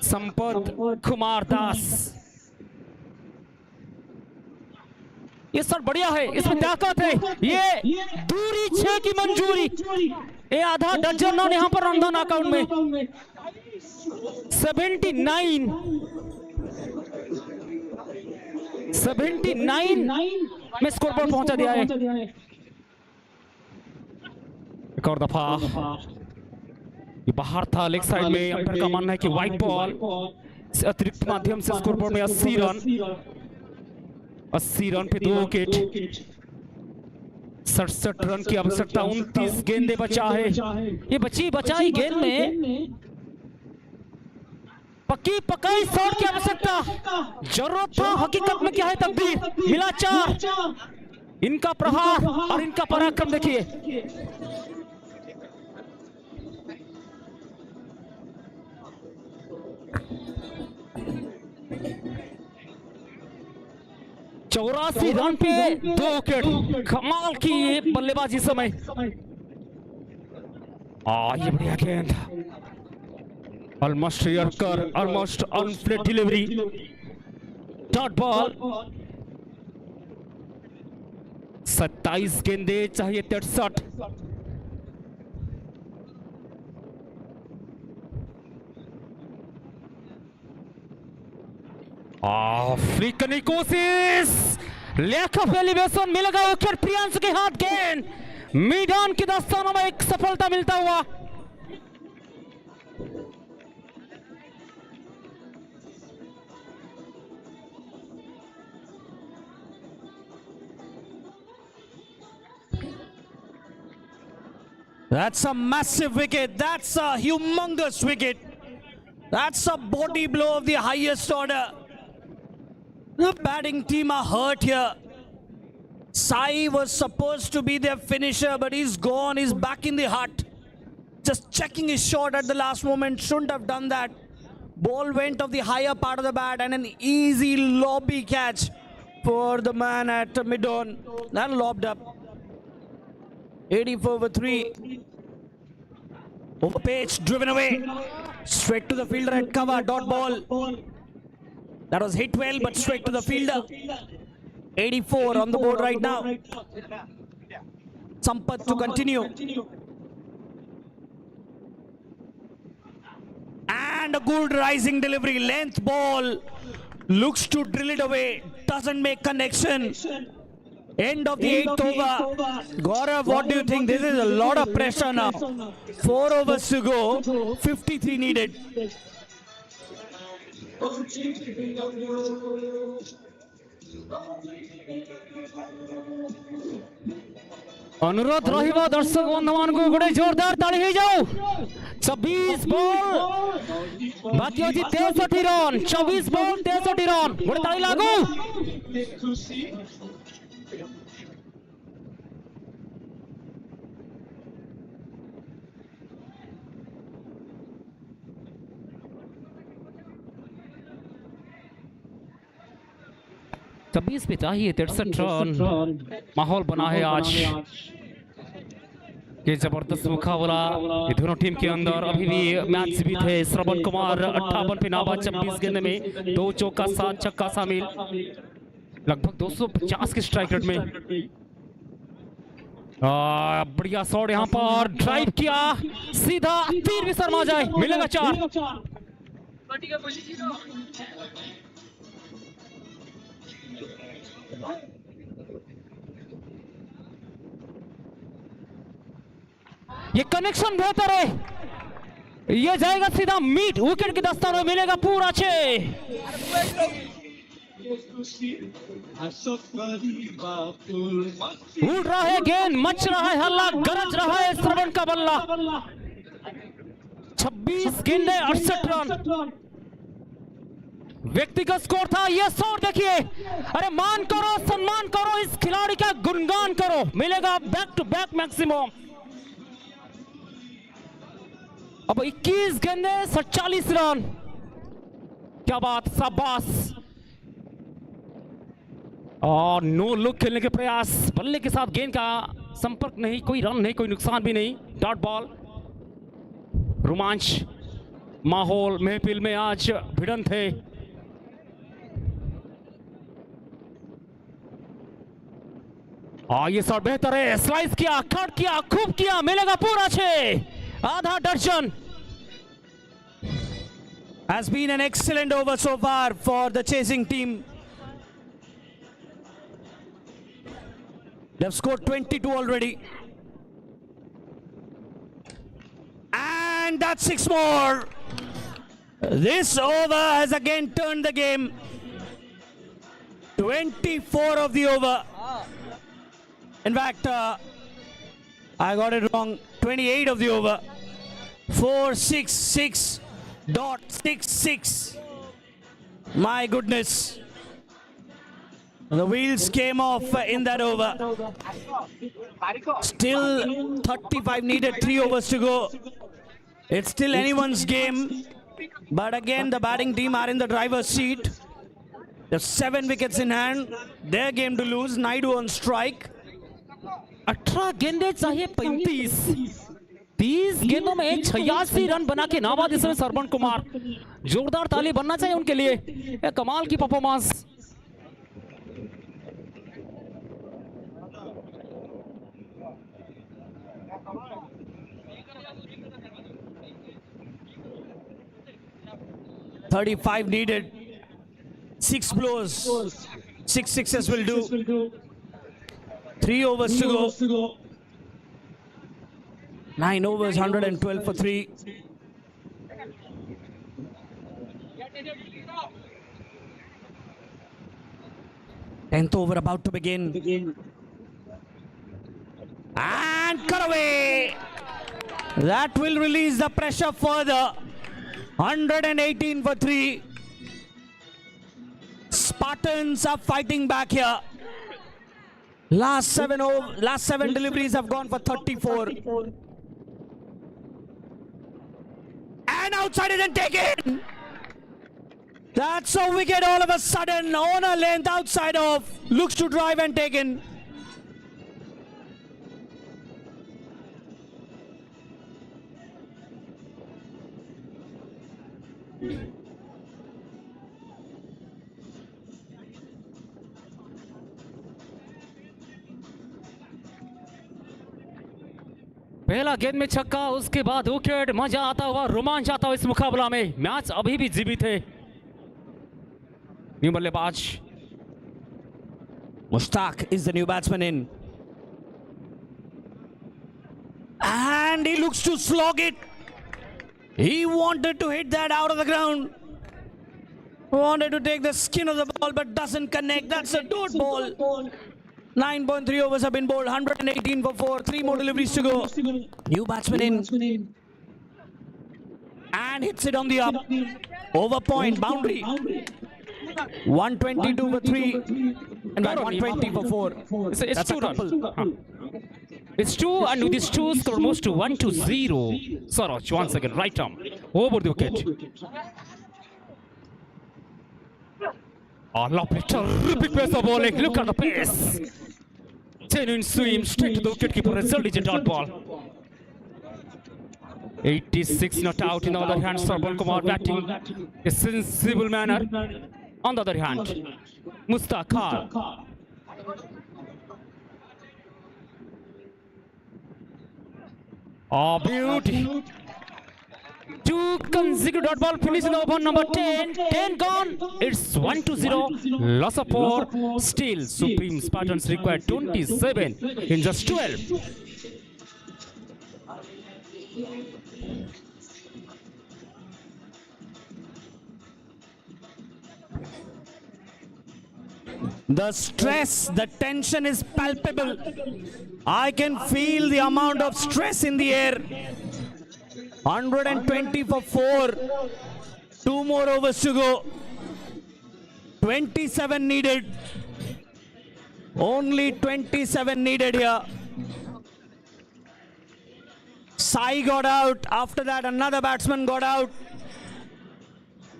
S2: संपत कुमार दास, ये सर बढ़िया है, इसमें ताकत है। ये दूरी 6 की मंजूरी, ये आधा दर्जन रन यहाँ पर रनधन अकाउंट में। 79 में स्कोर पर पहुंचा दिया है। एक और दफा ये बाहर था लेग साइड में। अंपायर का मानना है कि व्हाइट बॉल से अतिरिक्त माध्यम से स्कोर बोर्ड में 80 रन पे 2 विकेट। 67 रन की आवश्यकता, 29 गेंदे बचा है। ये बचाई गेंद में पक्की पकाई शॉट की आवश्यकता, जरूरत था। हकीकत में क्या है तकदीर, मिला 4। इनका प्रहार और इनका पराक्रम देखिए। चौरासी रन पे 2 विकेट, कमाल की ये बल्लेबाजी समय। ये बढ़िया गेंद, ऑलमोस्ट यॉर्कर, ऑलमोस्ट अनफ्लेट डिलीवरी, डॉट बॉल। 27 गेंदे चाहिए 63। फ्लिक करने की कोशिश, लैक ऑफ एलिवेशन, मिलेगा विकेट प्रियांशु के हाथ। गेंद मैदान के दस्तानों में एक सफलता मिलता हुआ।
S5: That's a massive wicket. That's a humongous wicket. That's a body blow of the highest order. The batting team are hurt here. Sai was supposed to be their finisher, but he's gone. He's back in the hut. Just checking his shot at the last moment. Shouldn't have done that. Ball went off the higher part of the bat and an easy lobby catch for the man at mid-on. That lobbed up. 84 for 3. Over pitch, driven away. Straight to the fielder at cover. Dot ball. That was hit well, but straight to the fielder. 84 on the board right now. Sampath to continue. And a good rising delivery. Length ball. Looks to drill it away. Doesn't make connection. End of the 8th over. Gaurav, what do you think? This is a lot of pressure now. 4 overs to go. 53 needed.
S2: अनुरोध रहिबा दर्शक बन्धुमानको गोटे जोरदार ताली हे जाऊ 26 ball बाकी अछि 63 run 24 ball 63 run गोटे ताली लागू छब्बीस पे चाहिए 63 रन माहौल बना है आज ये जबरदस्त मुकाबला ये दोनों टीम के अंदर अभी भी मैच जीवित है श्रवण कुमार 58 पे नाबाद 26 गेंद में 2 चौका 7 छक्का शामिल लगभग 250 के स्ट्राइक रेट में बढ़िया शॉट यहाँ पर ड्राइव किया सीधा तीर भी शर्मा जाए मिलेगा 4 ये कनेक्शन बेहतर है ये जाएगा सीधा मिड विकेट के दस्तान में मिलेगा पूरा 6 उड़ रहा है गेंद मच रहा है हल्ला गरज रहा है श्रवण का बल्ला 26 गेंदें 68 रन व्यक्तिगत स्कोर था ये शॉट देखिए अरे मान करो सम्मान करो इस खिलाड़ी का गुणगान करो मिलेगा बैक टू बैक मैक्सिमम अब 21 गेंदे 47 रन क्या बात शाबाश और नो लुक खेलने के प्रयास बल्ले के साथ गेंद का संपर्क नहीं कोई रन नहीं कोई नुकसान भी नहीं डॉट बॉल रोमांच माहौल महफिल में आज भिड़ंत है ये शॉट बेहतर है स्लाइस किया कट किया खूब किया मिलेगा पूरा 6 आधा दर्जन
S5: Has been an excellent over so far for the chasing team. They've scored 22 already. And that's 6 more. This over has again turned the game. 24 of the over. In fact, I got it wrong. 28 of the over. 466.66. My goodness. The wheels came off in that over. Still 35 needed, 3 overs to go. It's still anyone's game. But again, the batting team are in the driver's seat. There's 7 wickets in hand. Their game to lose. Naidu on strike.
S2: 18 गेंदे चाहिए 35 30 गेंदों में 86 run बना के नाबाद इसमें श्रवण कुमार जोरदार ताली बनना चाहिए उनके लिए ये कमाल की performance
S5: $35 needed. 6 blows. 6 sixes will do. 3 overs to go. 9 overs, 112 for 3. Tenth over about to begin. And cut away. That will release the pressure further. 118 for 3. Spartans are fighting back here. Last seven deliveries have gone for 34. And outside it and taken. That's a wicket all of a sudden on a length outside of. Looks to drive and taken.
S2: पहला गेंद में छक्का, उसके बाद wicket. मजा आता हुआ, रोमांच आता हुआ इस मुकाबला में। मैच अभी भी जीवित है। न्यू बल्लेबाज
S5: Mushtaq is the new batsman in. And he looks to slog it. He wanted to hit that out of the ground. Wanted to take the skin of the ball but doesn't connect. That's a dot ball. 9.3 overs have been bowled. 118 for 4. 3 more deliveries to go. New batsman in. And hits it on the up. Over point, boundary. 122 for 3. And 120 for 4.
S2: It's
S5: That's a
S2: 2 runs.
S5: couple.
S2: It's 2, and with these 2 score moves to 1-0. Saroj once again, right arm over the wicket. Oh, lovely, terrific pace of bowling. Look at the pace. Genuine swim straight to the wicketkeeper. Result is a dot ball. 86 not out. In the other hand, Sarban Kumar batting a sensible manner. On the other hand, Mushtaq Khan. Oh, beauty. 2 consecutive dot ball finish in the over number 10. 10 gone. It's 1-0. Loss of 4. Still, Supreme Spartans require 27 in just 12.
S5: The stress, the tension is palpable. I can feel the amount of stress in the air. 120 for 4. 2 more overs to go. 27 needed. Only 27 needed here. Sai got out. After that, another batsman got out.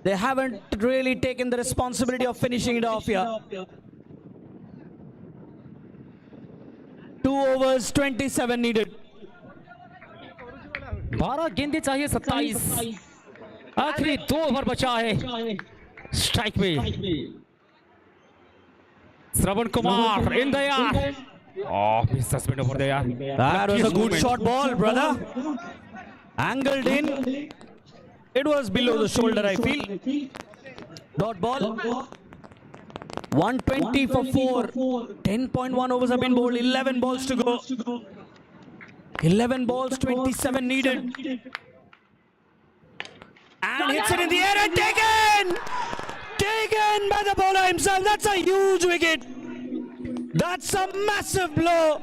S5: They haven't really taken the responsibility of finishing it off here. 2 overs, 27 needed.
S2: 12 गेंदें चाहिए, 27। आखिरी 2 over बचा है strike में। Shravan Kumar in the air. Oh, he's suspended over there.
S5: That was a good shot ball, brother. Angled in. It was below the shoulder, I feel. Dot ball. 120 for 4. 10.1 overs have been bowled. 11 balls to go. 11 balls, 27 needed. And hits it in the air and taken! Taken by the bowler himself. That's a huge wicket. That's a massive blow.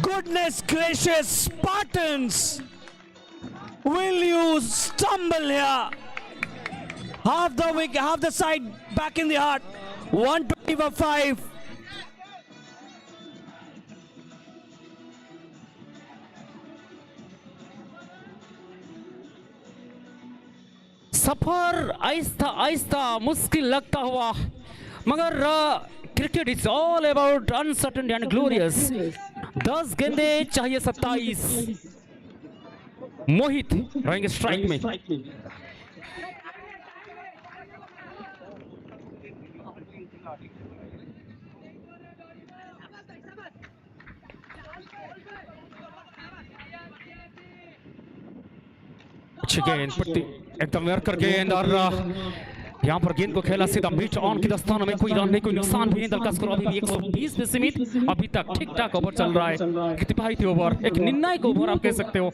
S5: Goodness gracious, Spartans. Will you stumble here? Half the wicket, half the side back in the heart. 120 for 5.
S2: सफर आहिस्ता आहिस्ता मुश्किल लगता हुआ, मगर cricket is all about uncertain and glorious. 10 गेंदे चाहिए 27। मोहित रहेंगे strike में। अच्छी गेंद, एकदम वर्कर गेंद, और यहाँ पर गेंद को खेला सीधा मिड ऑन की दस्ताना में। कोई रन नहीं, कोई नुकसान भी नहीं। दल का स्कोर अभी भी 120 में सीमित। अभी तक ठीक ठाक ओवर चल रहा है। किफायती ओवर, एक निर्णायक ओवर आप कह सकते हो।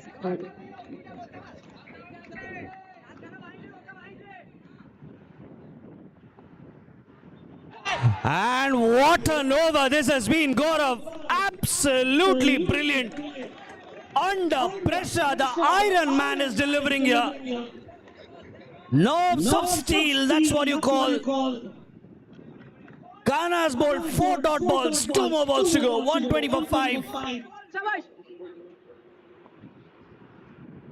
S5: And what an over this has been, Gaurav. Absolutely brilliant. Under pressure, the Iron Man is delivering here. Nerves of steel, that's what you call. Ghana has bowled 4 dot balls, 2 more balls to go, 120 for 5.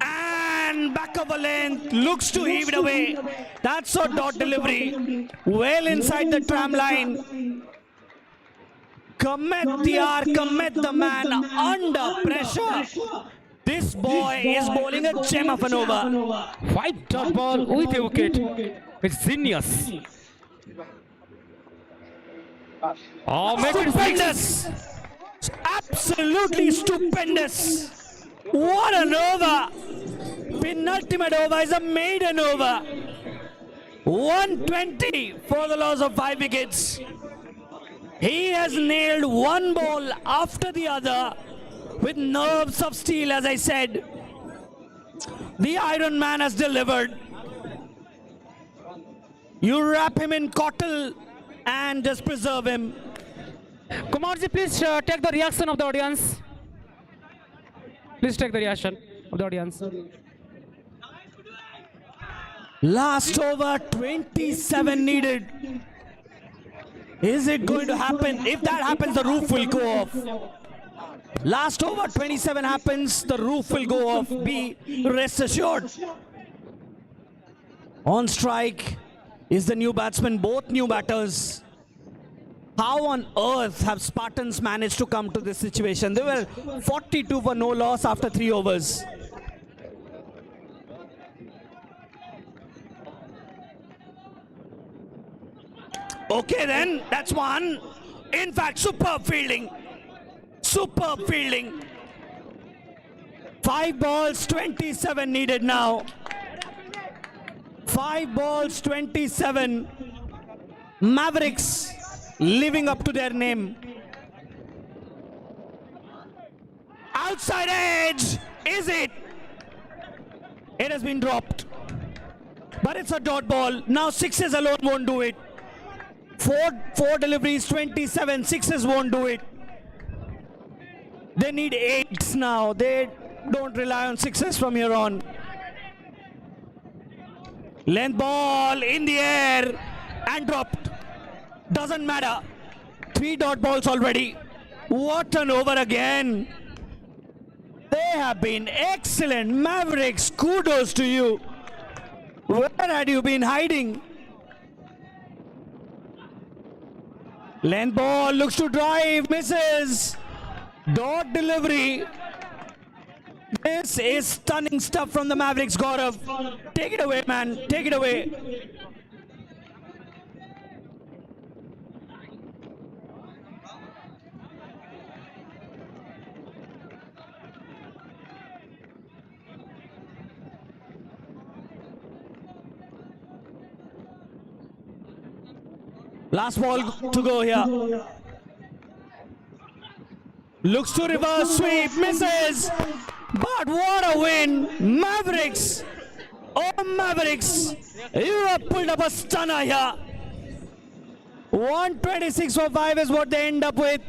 S5: And back of a length, looks to heave it away. That's a dot delivery, well inside the tram line. Commit the man under pressure. This boy is bowling a gem of an over.
S2: 5 dot ball with a wicket. It's genius. Oh, make it 6.
S5: Stupendous! Absolutely stupendous! What an over! Penultimate over is a maiden over. 120 for the loss of 5 wickets. He has nailed one ball after the other with nerves of steel, as I said. The Iron Man has delivered. You wrap him in cotton and just preserve him.
S2: Kumarji, please take the reaction of the audience. Please take the reaction of the audience.
S5: Last over, 27 needed. Is it going to happen? If that happens, the roof will go off. Last over, 27 happens, the roof will go off. Be rest assured. On strike is the new batsman, both new batters. How on earth have Spartans managed to come to this situation? They were 42 for no loss after 3 overs. Okay then, that's one. In fact, superb fielding. Superb fielding. 5 balls, 27 needed now. 5 balls, 27. Mavericks living up to their name. Outside edge, is it? It has been dropped. But it's a dot ball. Now 6s alone won't do it. 4 deliveries, 27, 6s won't do it. They need 8s now. They don't rely on 6s from here on. Length ball in the air and dropped. Doesn't matter. 3 dot balls already. What an over again. They have been excellent. Mavericks, kudos to you. Where had you been hiding? Length ball looks to drive, misses. Dot delivery. This is stunning stuff from the Mavericks, Gaurav. Take it away, man. Take it away. Last ball to go here. Looks to reverse sweep, misses. But what a win. Mavericks. Oh, Mavericks. You have pulled up a stunner here. 126 for 5 is what they end up with.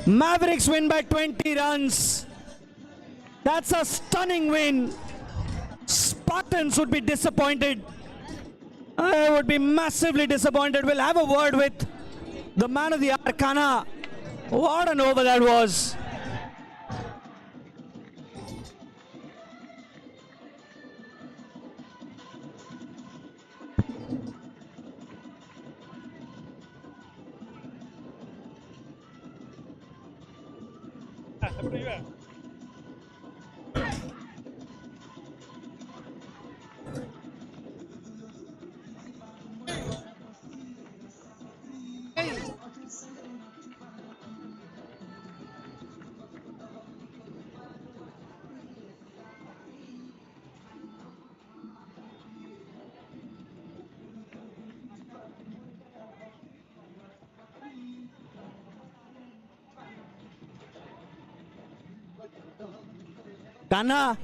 S5: Mavericks win by 20 runs. That's a stunning win. Spartans would be disappointed. I would be massively disappointed. We'll have a word with the man of the hour, Kana. What an over that was. Kana,